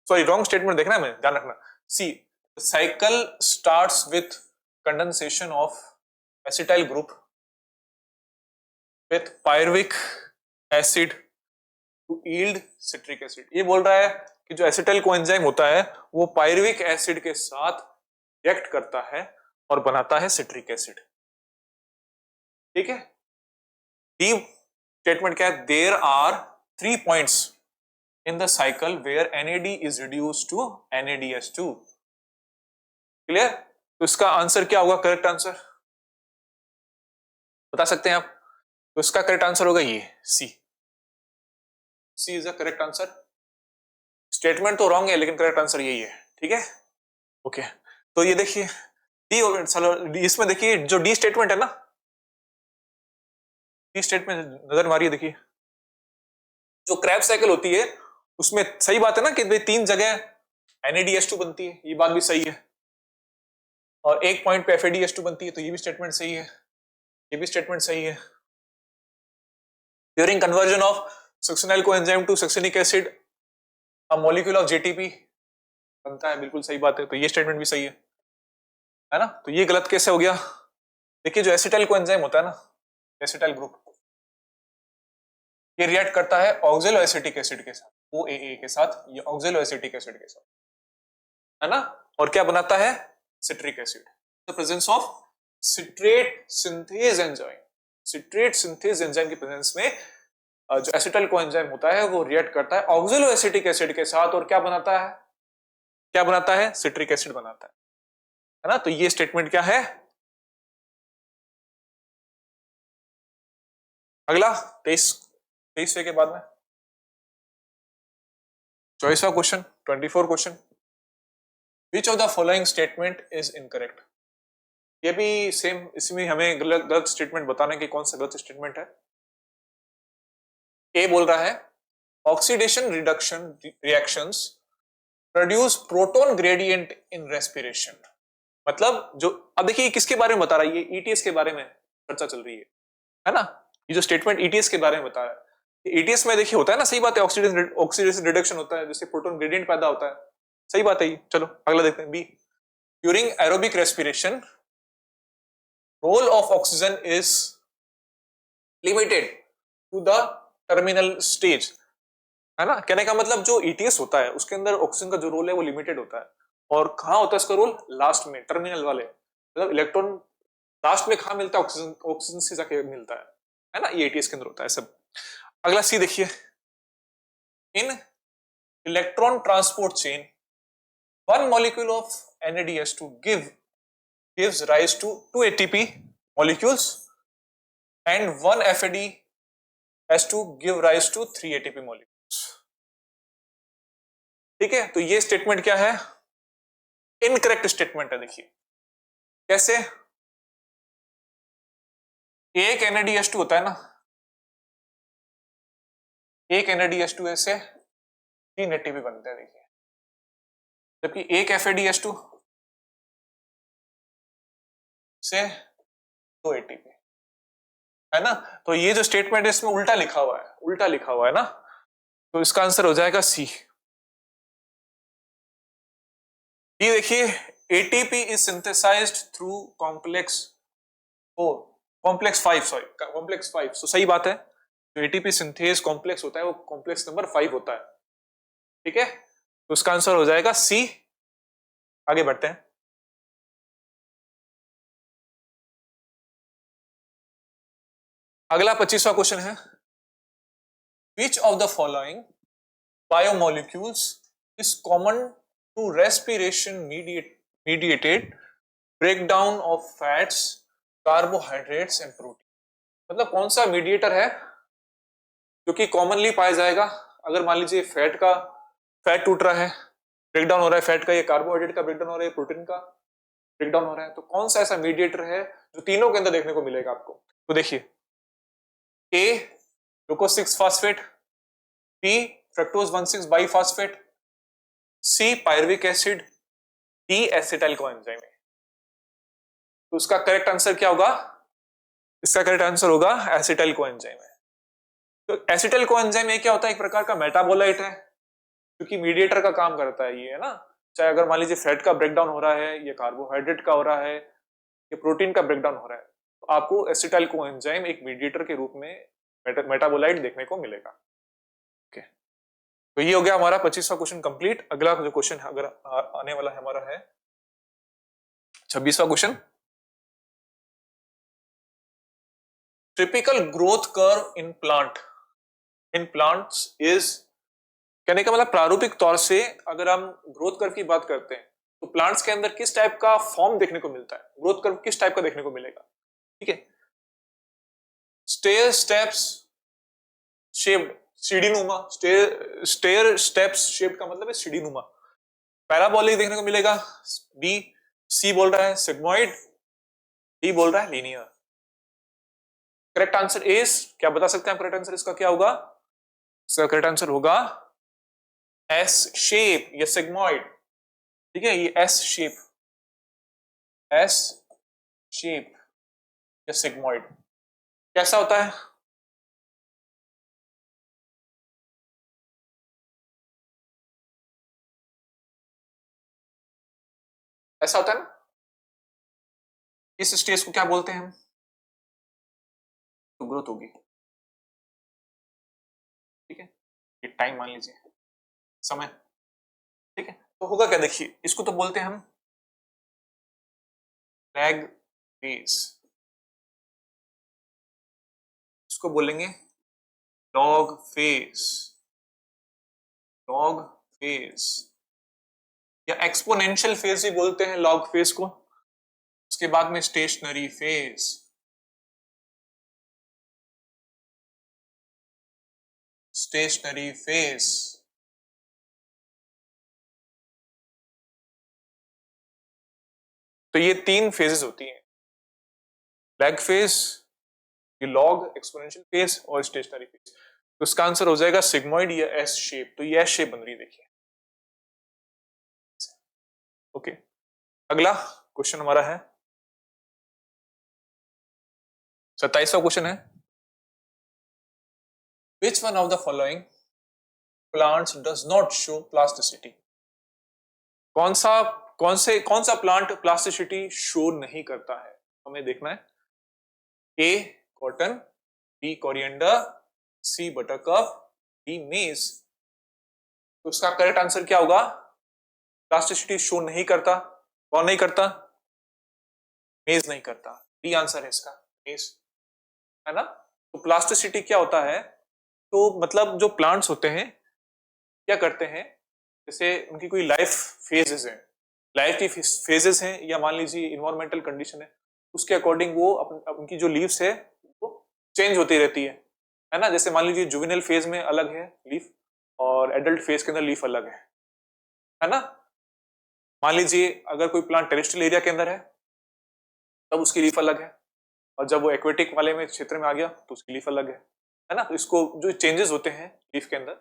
सॉरी रॉन्ग स्टेटमेंट देखना है, ध्यान रखना। C, cycle starts with condensation of acetyl group with pyruvic acid to yield citric acid. ये बोल रहा है कि जो एसिटाइल कोएंजाइम होता है वो पायरुविक एसिड के साथ रिएक्ट करता है और बनाता है सिट्रिक एसिड, ठीक है। डी स्टेटमेंट क्या है? There are 3 points in the cycle where NAD is reduced to NADH2। Clear? तो इसका आंसर क्या होगा? करेक्ट आंसर बता सकते हैं आप? तो इसका करेक्ट आंसर होगा ये C. C is the correct answer. Statement तो रॉन्ग है लेकिन करेक्ट आंसर यही है, ठीक है। ओके तो ये देखिए डी, चलो इसमें देखिए जो डी स्टेटमेंट है ना, डी स्टेटमेंट नजर मारिए, देखिए जो क्रैब साइकिल होती है उसमें सही बात है ना कि भाई 3 जगह NADH2 बनती है, ये बात भी सही है, और एक पॉइंट पे FADH2 बनती है, तो ये भी स्टेटमेंट सही है, ये भी स्टेटमेंट सही है। During conversion of succinyl coenzyme to succinic acid a molecule of JTP बनता है, बिल्कुल सही बात है, तो ये स्टेटमेंट भी सही है ना। तो ये गलत कैसे हो गया? देखिए जो एसिटाइल कोएंजाइम होता है ना, एसिटाइल ग्रुप, ये रिएक्ट करता है ऑक्जेलो एसिटिक एसिड के साथ, OAA के साथ, ये ऑक्जेलो एसिटिक एसिड के साथ, है ना। और क्या बनाता है? Citric acid. The presence of citrate synthase enzyme, citrate synthase enzyme की प्रेजेंस में जो एसिटाइल कोएंजाइम होता है वो रिएक्ट करता है ऑक्जेलो एसिटिक एसिड के साथ और क्या बनाता है? क्या बनाता है? सिट्रिक एसिड बनाता है ना। तो ये स्टेटमेंट क्या है? अगला 23वें के बाद में 24वां question, 24 question, which of the following statement is incorrect? ये भी सेम, इसमें हमें गलत स्टेटमेंट बताने की कौन सा गलत स्टेटमेंट है। ए बोल रहा है oxidation reduction reactions produce proton gradient in respiration. मतलब जो अब देखिए किसके बारे में बता रहा है? ये ETS के बारे में चर्चा चल रही है ना। ये जो स्टेटमेंट ETS के बारे में बता रहा है, ETS में देखिए होता है ना, सही बात है, ऑक्सीडेशन रिडक्शन होता है जिससे प्रोटॉन ग्रेडियंट पैदा होता है, सही बात है ये। चलो अगला देखते हैं, B, during aerobic respiration role of oxygen is limited to the terminal stage, है ना। कहने का मतलब जो ETS होता है उसके अंदर ऑक्सीजन का जो रोल है वो लिमिटेड होता है, और कहां होता है इसका रोल? लास्ट में, टर्मिनल वाले, मतलब इलेक्ट्रॉन लास्ट में कहां मिलता है? ऑक्सीजन, ऑक्सीजन से जाके मिलता है ना, ये ETS के अंदर होता है सब। अगला सी देखिए, in electron transport chain one molecule of NADH2 gives rise to 2 ATP molecules and 1 FADH2 give rise to 3 ATP molecules, ठीक है। तो ये स्टेटमेंट क्या है? इनकरेक्ट स्टेटमेंट है। देखिए कैसे, एक NADH2 होता है ना, एक NADH2 ऐसे 3 ATP बनते हैं, देखिए, जबकि एक FADH2 से 2 ATP, है ना। तो ये जो स्टेटमेंट है इसमें उल्टा लिखा हुआ है, उल्टा लिखा हुआ है ना, तो इसका आंसर हो जाएगा सी। ये देखिए ATP is synthesized through complex 4, complex 5, sorry complex 5। तो सही बात है, जो एटीपी सिंथेज कॉम्प्लेक्स होता है वो कॉम्प्लेक्स नंबर 5 होता है, ठीक है। तो उसका आंसर हो जाएगा सी। आगे बढ़ते हैं। अगला 25वां क्वेश्चन है, which of the following biomolecules is common to respiration mediated breakdown of fats, carbohydrates and protein। मतलब कौन सा मीडिएटर है जो कि कॉमनली पाया जाएगा अगर मान लीजिए फैट टूट रहा है, ब्रेकडाउन हो रहा है फैट का, या कार्बोहाइड्रेट का ब्रेकडाउन हो रहा है, प्रोटीन का ब्रेकडाउन हो रहा है, तो कौन सा ऐसा मीडिएटर है जो तीनों के अंदर देखने को मिलेगा आपको। तो देखिए, A glucose 6 phosphate, B fructose 1,6 biphosphate, C pyruvic acid, D acetyl coenzyme. तो उसका करेक्ट आंसर क्या होगा, इसका करेक्ट आंसर होगा एसिटाइल कोएंजाइम है। तो एसिटाइल कोएंजाइम ये क्या होता है, एक प्रकार का मेटाबोलाइट है क्योंकि मीडिएटर का काम करता है ये, है ना। चाहे अगर मान लीजिए फैट का ब्रेकडाउन हो रहा है, या कार्बोहाइड्रेट का हो रहा है, या प्रोटीन का ब्रेकडाउन हो रहा है, तो आपको एसिटाइल कोएंजाइम एक मीडिएटर के रूप में मेटाबोलाइट देखने को मिलेगा। ओके, तो ये हो गया हमारा 25वां क्वेश्चन कंप्लीट। अगला जो क्वेश्चन अगर आने वाला है हमारा है 26वां question, typical growth curve in plants is, कहने का मतलब प्रारूपिक तौर से अगर हम ग्रोथ कर्व की बात करते हैं तो प्लांट्स के अंदर किस टाइप का फॉर्म देखने को मिलता है, ग्रोथ कर्व किस टाइप का देखने को मिलेगा, ठीक है। स्टेयर स्टेप्स शेप्ड, सीढ़ीनुमा, स्टेयर स्टेप्स शेप्ड का मतलब है सीढ़ीनुमा। पैराबोलिक देखने को मिलेगा, बी, सी बोल रहा है सिग्मोइड, डी बोल रहा है लीनियर। करेक्ट आंसर इज, क्या बता सकते हैं करेक्ट आंसर इसका क्या होगा, इसका करेक्ट आंसर होगा एस शेप या सिग्मोइड, ठीक है। ये एस शेप या सिग्मोइड कैसा होता है, ऐसा होता है ना। इस स्टेज को क्या बोलते हैं हम, तो ग्रोथ होगी, ठीक है। ये टाइम मान लीजिए, समय, ठीक है। तो होगा क्या, देखिए इसको तो बोलते हैं हम लैग फेज, इसको बोलेंगे लॉग फेज, या एक्सपोनेंशियल फेज भी बोलते हैं लॉग फेज को। उसके बाद में स्टेशनरी फेज, तो ये 3 फेजेस होती हैं, लैग फेज, ये लॉग, एक्सपोनेंशियल फेज और स्टेशनरी फेज। तो इसका आंसर हो जाएगा सिग्मोइड या एस शेप। तो ये एस शेप बन रही है, देखिए। ओके, अगला क्वेश्चन हमारा है 27वां क्वेश्चन है, विच one of the following plants does not show plasticity. कौन सा प्लांट प्लास्टिसिटी शो नहीं करता है, हमें देखना है। ए कॉटन, बी कोरिएंडर, सी बटरकप, डी मेज। तो उसका करेक्ट आंसर क्या होगा, प्लास्टिसिटी शो नहीं करता, कौन नहीं करता, मेज नहीं करता। डी आंसर है इसका, मेज, है ना। तो प्लास्टिसिटी क्या होता है, तो मतलब जो प्लांट्स होते हैं क्या करते हैं, जैसे उनकी कोई लाइफ की फेजेस हैं, या मान लीजिए इन्वायरमेंटल कंडीशन है, उसके अकॉर्डिंग वो उनकी जो लीव्स है वो चेंज होती रहती है ना। जैसे मान लीजिए जुवेनिल फेज में अलग है लीफ, और एडल्ट फेज के अंदर लीफ अलग है ना। मान लीजिए अगर कोई प्लांट टेरेस्ट्रियल एरिया के अंदर है तब उसकी लीफ अलग है, और जब वो एक्वेटिक वाले में क्षेत्र में आ गया तो उसकी लीफ अलग है ना। तो इसको जो चेंजेस होते हैं लीफ के अंदर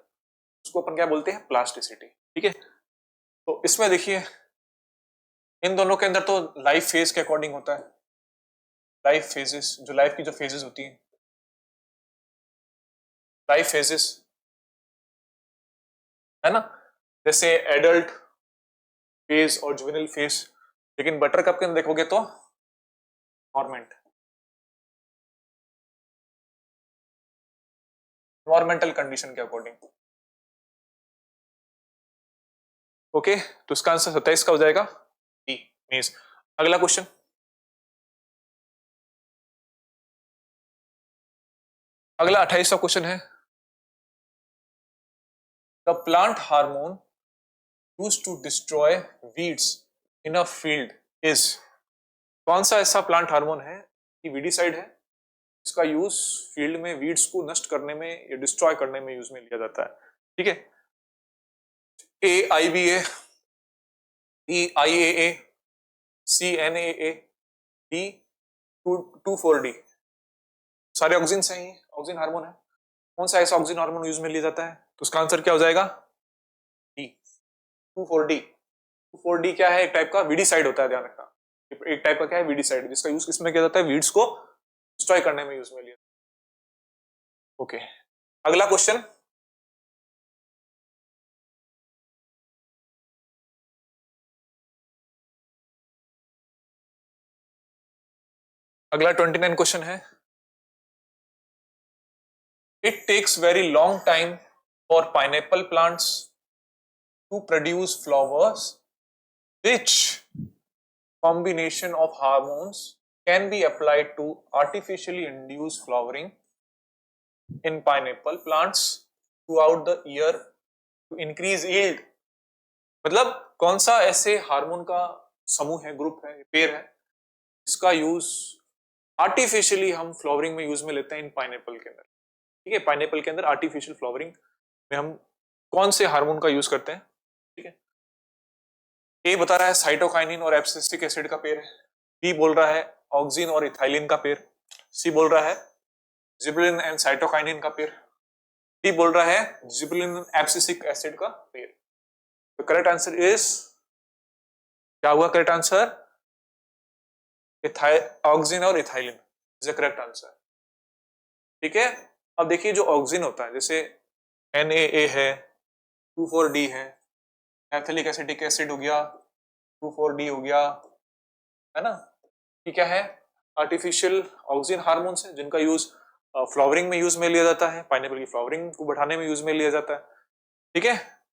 उसको अपन क्या बोलते हैं, प्लास्टिसिटी, ठीक है। तो इसमें देखिए इन दोनों के अंदर तो लाइफ फेज के अकॉर्डिंग होता है, लाइफ की जो फेजेस होती हैं लाइफ फेजेस, है ना, जैसे एडल्ट फेज और जुवेनिल फेज। लेकिन बटरकप के अंदर देखोगे तो डोरमेंट, एनवायरमेंटल कंडीशन के अकॉर्डिंग। ओके, तो इसका आंसर 27 का हो जाएगा डी, मीन्स। अगला क्वेश्चन, अगला 28वां क्वेश्चन है, the plant hormone used to destroy weeds in a field is. कौन सा ऐसा प्लांट हार्मोन है कि वीडीसाइड है, इसका यूज फील्ड में वीड्स को नष्ट करने में या डिस्ट्रॉय करने में यूज में लिया जाता है? ठीक है, ए IBA, बी IAA, सी NAA, डी 2,4-D। सारे ऑक्सीजन से ही ऑक्सीजन हार्मोन है। कौन सा ऐसा ऑक्सीजन हार्मोन यूज में लिया जाता है? तो उसका आंसर क्या हो जाएगा? D 2,4-D। 2,4-D क्या है? एक टाइप का वीडीसाइड होता है, ध्यान रखना। एक टाइप का क्या है? वीडीसाइड, जिसका यूज किसमें किया जाता है? वीड्स को डिस्ट्रॉय करने में यूज में लिया। ओके, अगला क्वेश्चन, अगला 29 क्वेश्चन है, it takes very long time for pineapple plants to produce flowers, which combination of hormones can be applied to artificially induce flowering in pineapple plants throughout the year to increase yield? मतलब कौन सा ऐसे hormone का समूह है, group है, pair है, इसका यूज आर्टिफिशियली हम फ्लावरिंग में यूज में लेते हैं इन पाइनएप्पल के अंदर? ठीक है, पाइनएप्पल के अंदर आर्टिफिशियल फ्लावरिंग में हम कौन से हार्मोन का यूज करते हैं? ठीक है, ए बता रहा है साइटोकाइनिन और एब्सिसिक एसिड का पेयर है, बी बोल रहा है ऑक्सिन और इथाइलिन का पेयर, सी बोल रहा है जिबरेलिन एंड साइटोकाइनिन का पेयर, डी बोल रहा है जिबरेलिन एंड एब्सिसिक एसिड का पेयर। तो करेक्ट आंसर इज, क्या हुआ करेक्ट आंसर? ऑक्सिन और ethylene is the correct answer. ठीक है, अब देखिए जो ऑक्सिन होता है, जैसे NAA है, 2,4-D है, एथिलिक एसिटिक एसिड हो गया, 2,4-D हो गया, है ना, ये क्या है? आर्टिफिशियल ऑक्सीजन हार्मोन्स हैं, जिनका यूज फ्लावरिंग में यूज में लिया जाता है, पाइनएप्पल की फ्लावरिंग को बढ़ाने में यूज में लिया जाता है। ठीक है,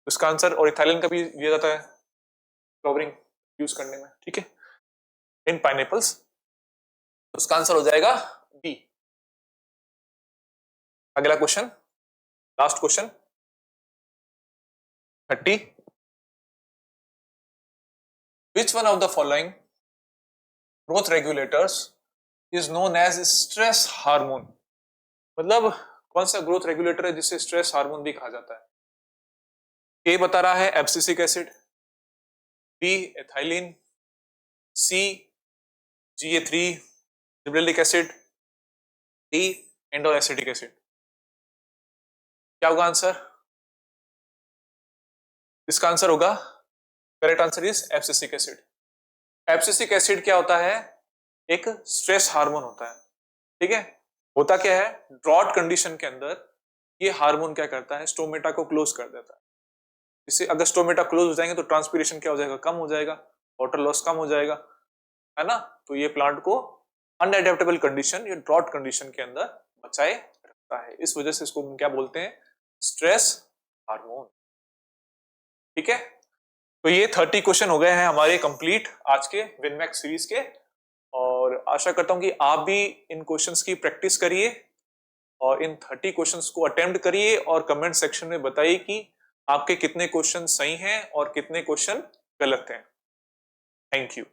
इसका आंसर, और इथाइलिन का भी लिया जाता है फ्लावरिंग यूज करने में, ठीक है, इन पाइनएप्पल्स। उसका आंसर हो जाएगा बी। अगला question, last question 30, which one of the following growth regulators is known as stress hormone? मतलब कौन सा ग्रोथ रेगुलेटर है जिसे स्ट्रेस हार्मोन भी कहा जाता है? ए बता रहा है एब्सिसिक एसिड, बी एथाइलिन, सी GA3 gibberellic acid, D endo acetic acid. क्या होगा आंसर? इसका आंसर होगा, correct answer is abscisic acid. Abscisic acid क्या होता है? एक स्ट्रेस हार्मोन होता है। ठीक है, होता क्या है, ड्रॉट कंडीशन के अंदर ये हार्मोन क्या करता है? स्टोमेटा को क्लोज कर देता है। इससे अगर स्टोमेटा क्लोज हो जाएंगे तो ट्रांसपीरेशन क्या हो जाएगा? कम हो जाएगा, वाटर लॉस कम हो जाएगा, है ना। तो ये प्लांट को अनएडेप्टेबल कंडीशन या ड्रॉट कंडीशन के अंदर बचाए रखता है। इस वजह से इसको हम क्या बोलते हैं? Stress hormone. ठीक है, तो ये 30 क्वेश्चन हो गए हैं हमारे कंप्लीट आज के विनमैक्स सीरीज के, और आशा करता हूं कि आप भी इन क्वेश्चंस की प्रैक्टिस करिए और इन 30 क्वेश्चंस को अटेम्प्ट करिए और कमेंट सेक्शन में बताइए कि आपके कितने क्वेश्चन सही हैं और कितने क्वेश्चन गलत हैं। Thank you.